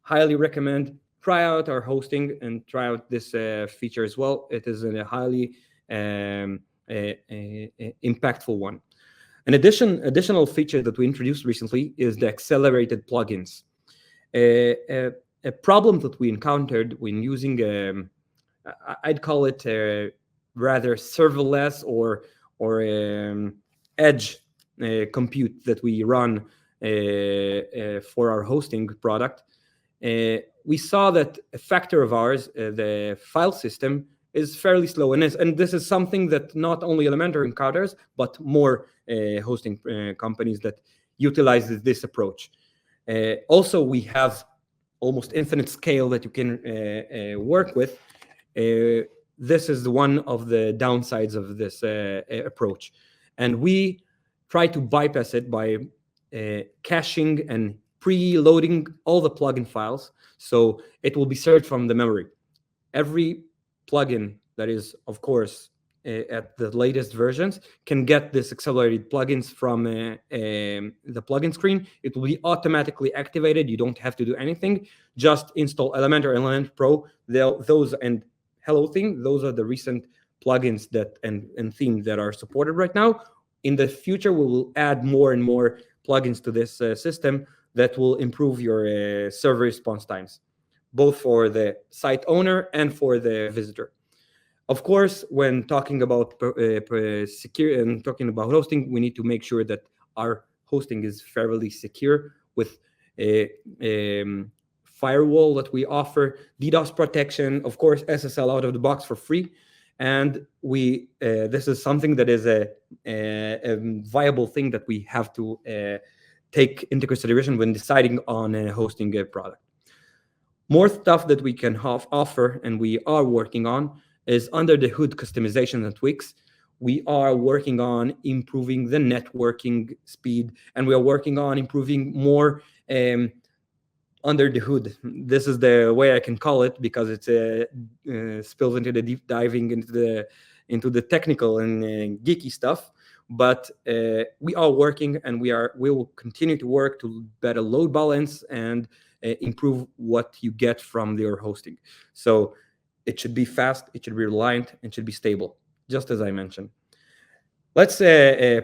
D: highly recommend try out our hosting and try out this feature as well. It is a highly impactful one. An additional feature that we introduced recently is the accelerated plugins. A problem that we encountered when using, I'd call it rather serverless or edge compute that we run for our hosting product. We saw that a factor of ours, the file system, is fairly slow. And this is something that not only Elementor encounters, but more hosting companies that utilize this approach. Also, we have almost infinite scale that you can work with. This is one of the downsides of this approach. And we try to bypass it by caching and preloading all the plugin files. So it will be searched from the memory. Every plugin that is, of course, at the latest versions can get this accelerated plugins from the plugin screen. It will be automatically activated. You don't have to do anything. Just install Elementor, Elementor Pro. Those and Hello Theme. Those are the recent plugins that and themes that are supported right now. In the future, we will add more and more plugins to this system that will improve your server response times, both for the site owner and for the visitor. Of course, when talking about secure and talking about hosting, we need to make sure that our hosting is fairly secure with a firewall that we offer, DDoS protection, of course, SSL out of the box for free. And we this is something that is a viable thing that we have to take into consideration when deciding on hosting a product. More stuff that we can offer and we are working on is under the hood customization and tweaks. We are working on improving the networking speed, and we are working on improving more under the hood. This is the way I can call it, because it spills into the deep diving into the technical and geeky stuff. But we are working, and we will continue to work to better load balance and improve what you get from your hosting. So it should be fast, it should be reliant, and should be stable, just as I mentioned. Let's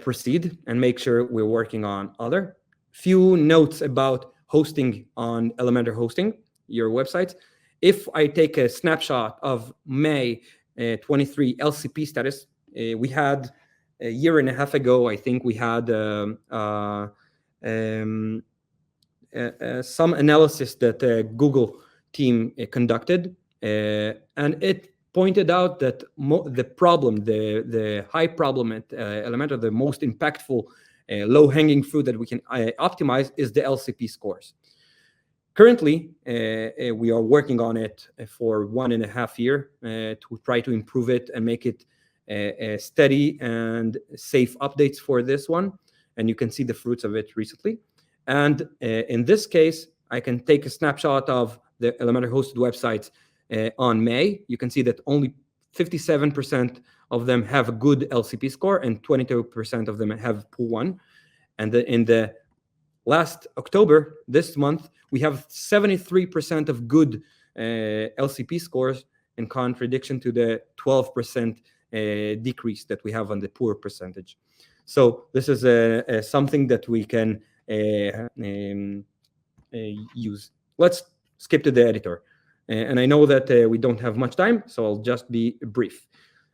D: proceed and make sure we're working on other few notes about hosting on Elementor hosting your websites. If I take a snapshot of May 23 LCP status, we had a year and a half ago, I think we had some analysis that the Google team conducted, and it pointed out that the high problem at Elementor, the most impactful low-hanging fruit that we can optimize is the LCP scores. Currently, we are working on it for 1.5 years to try to improve it and make it steady and safe updates for this one. And you can see the fruits of it recently. And in this case, I can take a snapshot of the Elementor hosted websites on May. You can see that only 57% of them have a good LCP score and 22% of them have poor one. And in the last October, this month, we have 73% of good LCP scores, in contradiction to the 12% decrease that we have on the poor percentage. So this is something that we can use. Let's skip to the editor. And I know that we don't have much time, so I'll just be brief.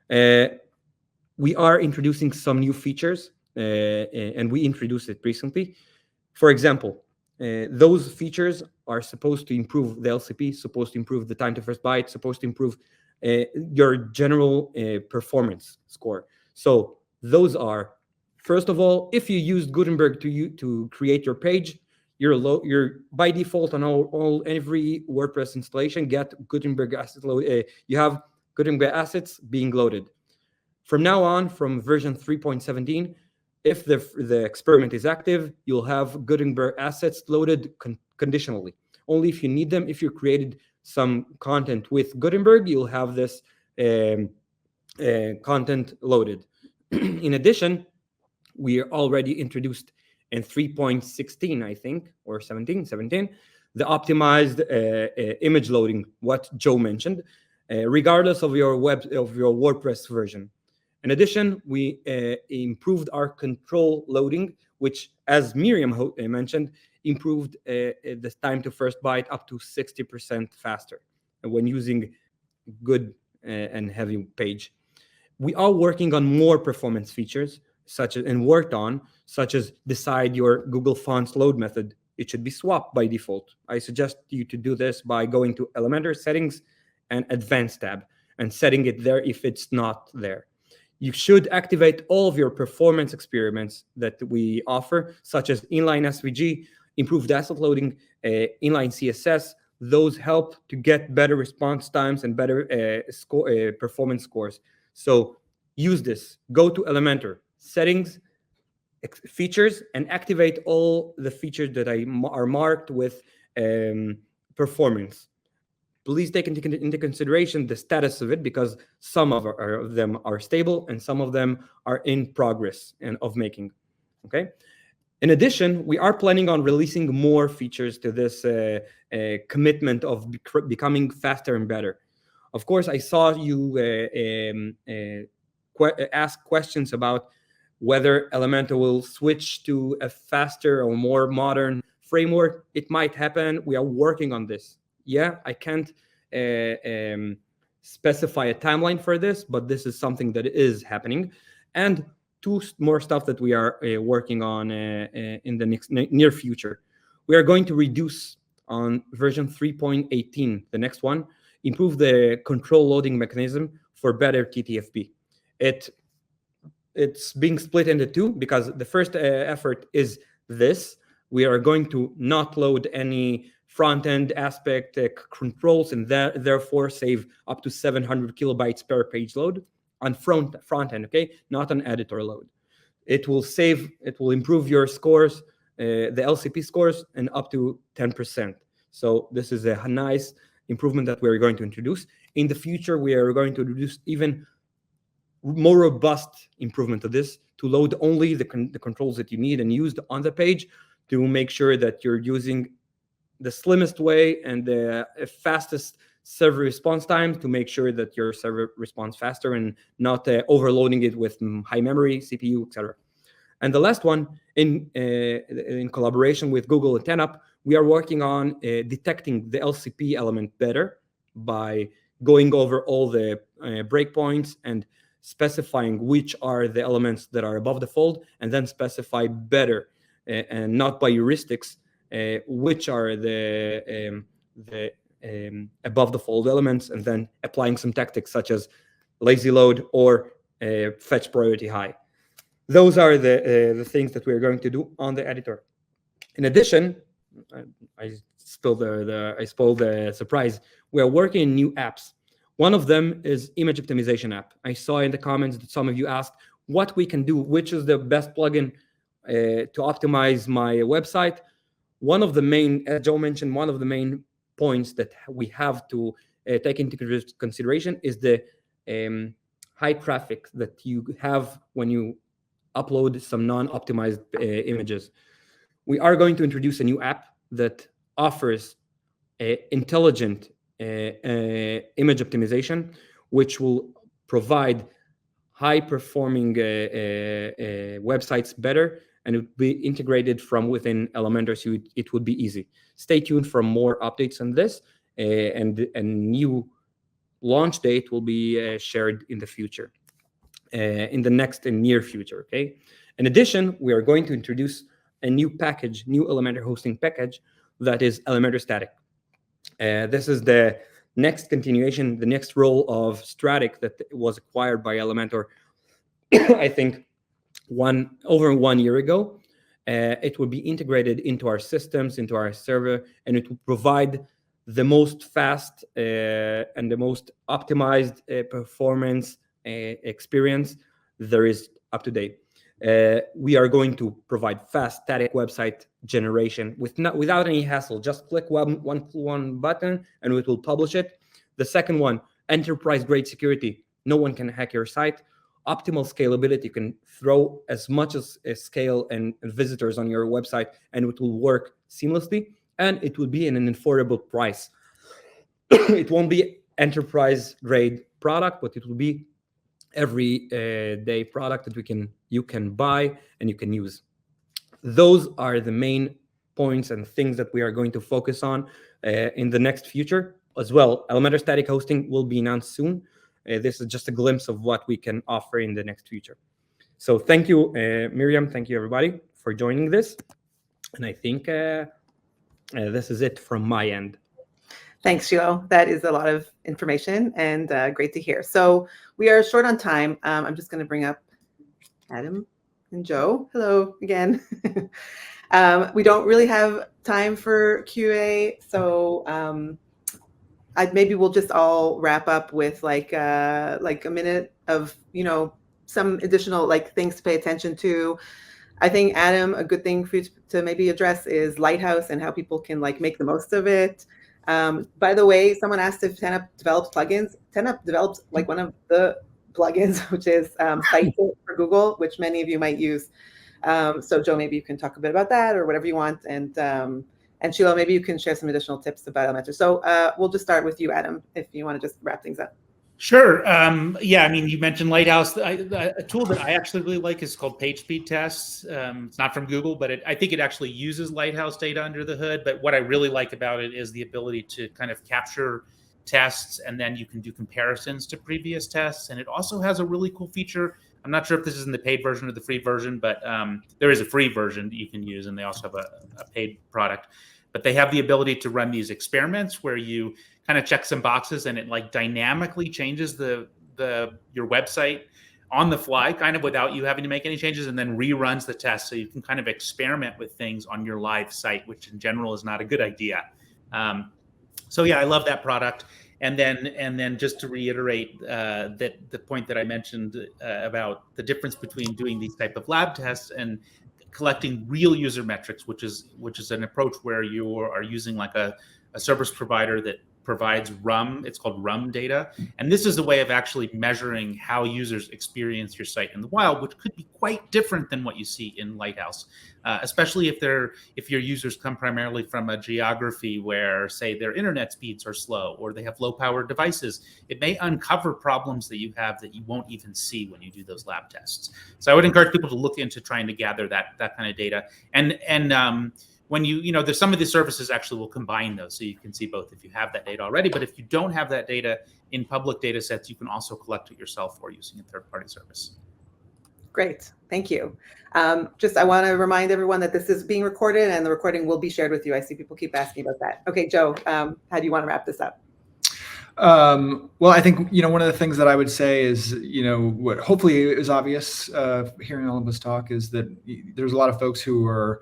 D: We are introducing some new features, and we introduced it recently. For example, those features are supposed to improve the LCP, supposed to improve the time to first byte, supposed to improve your general performance score. So those are, first of all, if you used Gutenberg to create your page, you're by default on every WordPress installation get Gutenberg assets load. You have Gutenberg assets being loaded. From now on, from version 3.17, if the experiment is active, you'll have Gutenberg assets loaded conditionally. Only if you need them. If you created some content with Gutenberg, you'll have this content loaded. In addition, we are already introduced in 3.16, I think, or 17, the optimized image loading, what Joe mentioned, regardless of your WordPress version. In addition, we improved our control loading, which, as Miriam mentioned, improved the time to first byte up to 60% faster when using good and heavy page. We are working on more performance features, such as decide your Google Fonts load method. It should be swapped by default. I suggest you to do this by going to Elementor Settings and Advanced tab and setting it there if it's not there. You should activate all of your performance experiments that we offer, such as inline SVG, improved asset loading, inline CSS. Those help to get better response times and better performance scores. So use this. Go to Elementor, Settings, Features, and activate all the features that are marked with performance. Please take into consideration the status of it, because some of them are stable and some of them are in progress and of making. Okay. In addition, we are planning on releasing more features to this commitment of becoming faster and better. Of course, I saw you ask questions about whether Elementor will switch to a faster or more modern framework. It might happen. We are working on this. Yeah, I can't specify a timeline for this, but this is something that is happening. And two more stuff that we are working on in the near future. We are going to reduce on version 3.18, the next one, improve the control loading mechanism for better TTFP. It's being split into two, because the first effort is this. We are going to not load any front-end aspect controls, and therefore save up to 700 kilobytes per page load on front-end, okay? Not an editor load. It will improve your scores, the LCP scores, and up to 10%. So this is a nice improvement that we're going to introduce. In the future, we are going to introduce even more robust improvement to this, to load only the controls that you need and used on the page, to make sure that you're using the slimmest way and the fastest server response time, to make sure that your server responds faster and not overloading it with high memory, CPU, etc. And the last one, in collaboration with Google and 10up, we are working on detecting the LCP element better by going over all the breakpoints and specifying which are the elements that are above the fold, and then specify better and not by heuristics which are the above the fold elements, and then applying some tactics such as lazy load or fetch priority high. Those are the things that we're going to do on the editor. In addition, I spoiled the surprise. We are working in new apps. One of them is image optimization app. I saw in the comments that some of you asked what we can do, which is the best plugin to optimize my website. One of the main, as Joe mentioned, one of the main points that we have to take into consideration is the high traffic that you have when you upload some non-optimized images. We are going to introduce a new app that offers intelligent image optimization, which will provide high-performing websites better, and it will be integrated from within Elementor, so it would be easy. Stay tuned for more updates on this, and new launch date will be shared in the future, in the next and near future, okay? In addition, we are going to introduce a new package, new Elementor hosting package, that is Elementor Strattic. This is the next continuation, the next role of Strattic that was acquired by Elementor, I think, over 1 year ago. It will be integrated into our systems, into our server, and it will provide the most fast and the most optimized performance experience, there is up to date. We are going to provide fast static website generation without any hassle. Just click one button and it will publish it. The second one, enterprise grade security. No one can hack your site. Optimal scalability. You can throw as much as scale and visitors on your website and it will work seamlessly, and it will be in an affordable price. It won't be enterprise grade product, but it will be every day product that you can buy and you can use. Those are the main points and things that we are going to focus on in the next future as well. Elementor static hosting will be announced soon. This is just a glimpse of what we can offer in the next future. So thank you, Miriam. Thank you, everybody, for joining this. And I think this is it from my end.
A: Thanks, Shiloh. That is a lot of information and great to hear. So we are short on time. I'm just going to bring up Adam and Joe. Hello again. We don't really have time for QA, so maybe we'll just all wrap up with like a minute of some additional things to pay attention to. I think, Adam, a good thing for you to maybe address is Lighthouse and how people can make the most of it. By the way, someone asked if 10up develops plugins. 10up develops one of the plugins, which is Site for Google, which many of you might use. So Joe, maybe you can talk a bit about that or whatever you want. And Shiloh, maybe you can share some additional tips about Elementor. So we'll just start with you, Adam, if you want to just wrap things up.
B: Sure. Yeah, I mean, you mentioned Lighthouse. A tool that I actually really like is called PageSpeed Tests. It's not from Google, but I think it actually uses Lighthouse data under the hood. But what I really like about it is the ability to kind of capture tests, and then you can do comparisons to previous tests. And it also has a really cool feature. I'm not sure if this is in the paid version or the free version, but there is a free version that you can use, and they also have a paid product. But they have the ability to run these experiments where you kind of check some boxes and it dynamically changes your website on the fly, kind of without you having to make any changes, and then reruns the test. So you can kind of experiment with things on your live site, which in general is not a good idea. So yeah, I love that product. And then just to reiterate that the point that I mentioned about the difference between doing these type of lab tests and collecting real user metrics, which is an approach where you are using a service provider that provides RUM. It's called RUM data. And this is a way of actually measuring how users experience your site in the wild, which could be quite different than what you see in Lighthouse, especially if your users come primarily from a geography where, say, their internet speeds are slow or they have low-powered devices. It may uncover problems that you have that you won't even see when you do those lab tests. So I would encourage people to look into trying to gather that kind of data. And when there's some of the services actually will combine those, so you can see both if you have that data already. But if you don't have that data in public data sets, you can also collect it yourself or using a third-party service.
A: Great, thank you. I want to remind everyone that this is being recorded and the recording will be shared with you. I see people keep asking about that. Okay, Joe, how do you want to wrap this up?
C: Well, I think, one of the things that I would say is, what hopefully is obvious hearing all of us talk is that there's a lot of folks who are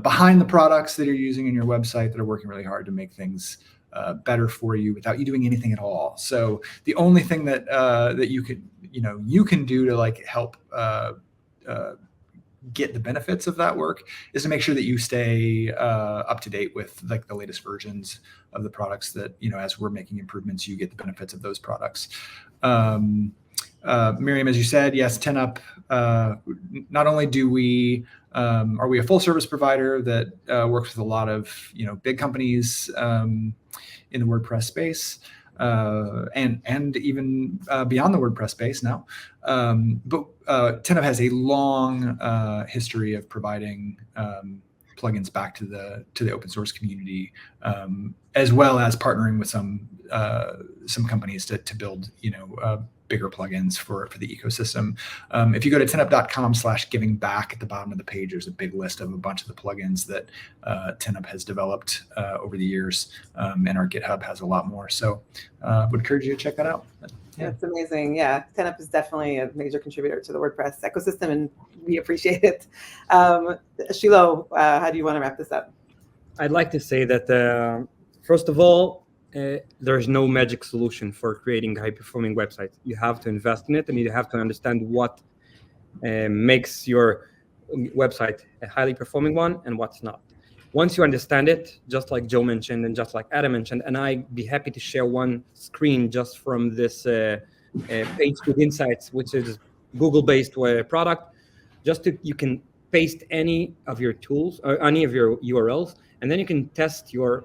C: behind the products that you're using in your website that are working really hard to make things better for you without you doing anything at all. So the only thing that that you can do to help get the benefits of that work is to make sure that you stay up to date with the latest versions of the products that, as we're making improvements, you get the benefits of those products. Miriam, as you said, yes, 10up, not only are we a full service provider that works with a lot of, big companies in the WordPress space, and even beyond the WordPress space now. But 10up has a long history of providing plugins back to the open source community, as well as partnering with some companies to build bigger plugins for the ecosystem. If you go to 10up.com/givingback, at the bottom of the page, there's a big list of a bunch of the plugins that 10up has developed over the years, and our GitHub has a lot more. So would encourage you to check that out.
A: Yeah, it's amazing. Yeah, 10up is definitely a major contributor to the WordPress ecosystem, and we appreciate it. Shiloh, how do you want to wrap this up?
D: I'd like to say that, first of all, there's no magic solution for creating high-performing websites. You have to invest in it, and you have to understand what makes your website a highly performing one and what's not. Once you understand it, just like Joe mentioned and just like Adam mentioned, and I'd be happy to share one screen just from this PageSpeed Insights, which is Google-based product. You can paste any of your tools or any of your URLs, and then you can test your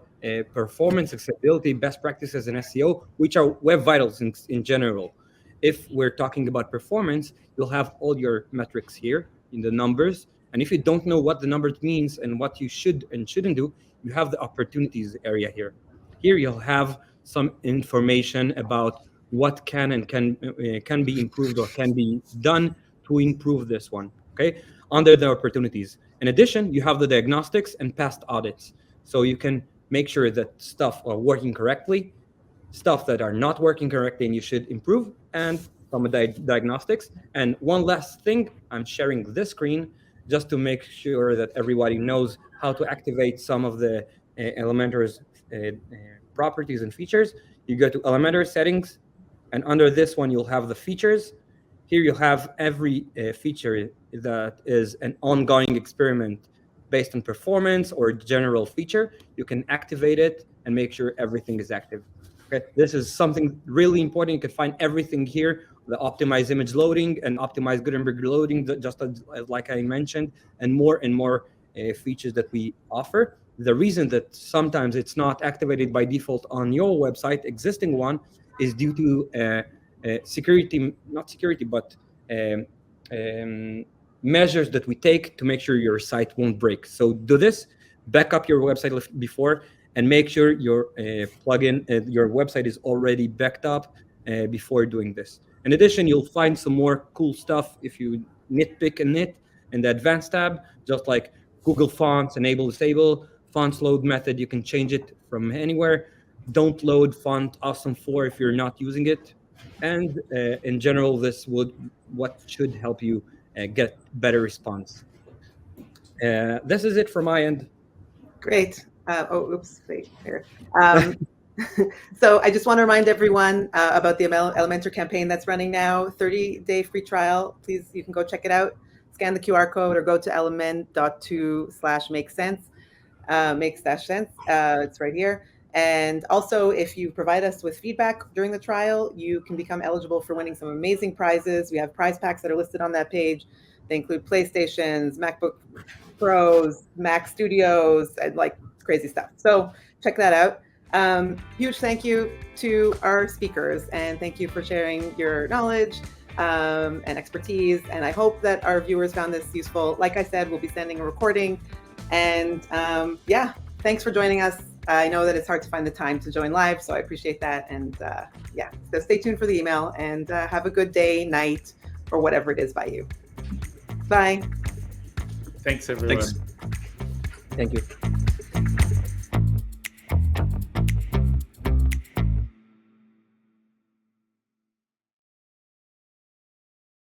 D: performance, accessibility, best practices, and SEO, which are web vitals in general. If we're talking about performance, you'll have all your metrics here in the numbers. And if you don't know what the numbers means and what you should and shouldn't do, you have the opportunities area here. Here you'll have some information about what can be improved or can be done to improve this one, okay? Under the opportunities. In addition, you have the diagnostics and past audits. So you can make sure that stuff are working correctly, stuff that are not working correctly and you should improve, and from a diagnostics. And one last thing, I'm sharing this screen just to make sure that everybody knows how to activate some of the Elementor's properties and features. You go to Elementor settings, and under this one, you'll have the features. Here you have every feature that is an ongoing experiment based on performance or general feature. You can activate it and make sure everything is active. Okay, this is something really important. You can find everything here, the optimized image loading and optimized Gutenberg loading, just like I mentioned, and more features that we offer. The reason that sometimes it's not activated by default on your website, existing one, is due to measures that we take to make sure your site won't break. So do this, back up your website before, and make sure your plugin, your website is already backed up before doing this. In addition, you'll find some more cool stuff if you nitpick and knit in the advanced tab, just like Google Fonts, enable, disable, fonts load method. You can change it from anywhere. Don't load font awesome 4 if you're not using it. And in general, this what should help you get better response. This is it from my end.
A: Great. Wait, here. So I just want to remind everyone about the Elementor campaign that's running now, 30-day free trial. Please, you can go check it out. Scan the QR code or go to element.to/makesense. Makes-sense. It's right here. And also, if you provide us with feedback during the trial, you can become eligible for winning some amazing prizes. We have prize packs that are listed on that page. They include PlayStations, MacBook Pros, Mac Studios, and like crazy stuff. So check that out. Huge thank you to our speakers, and thank you for sharing your knowledge and expertise. And I hope that our viewers found this useful. Like I said, we'll be sending a recording. And yeah, thanks for joining us. I know that it's hard to find the time to join live, so I appreciate that. And yeah, so stay tuned for the email, and have a good day, night, or whatever it is by you. Bye.
B: Thanks, everyone.
C: Thanks.
D: Thank you.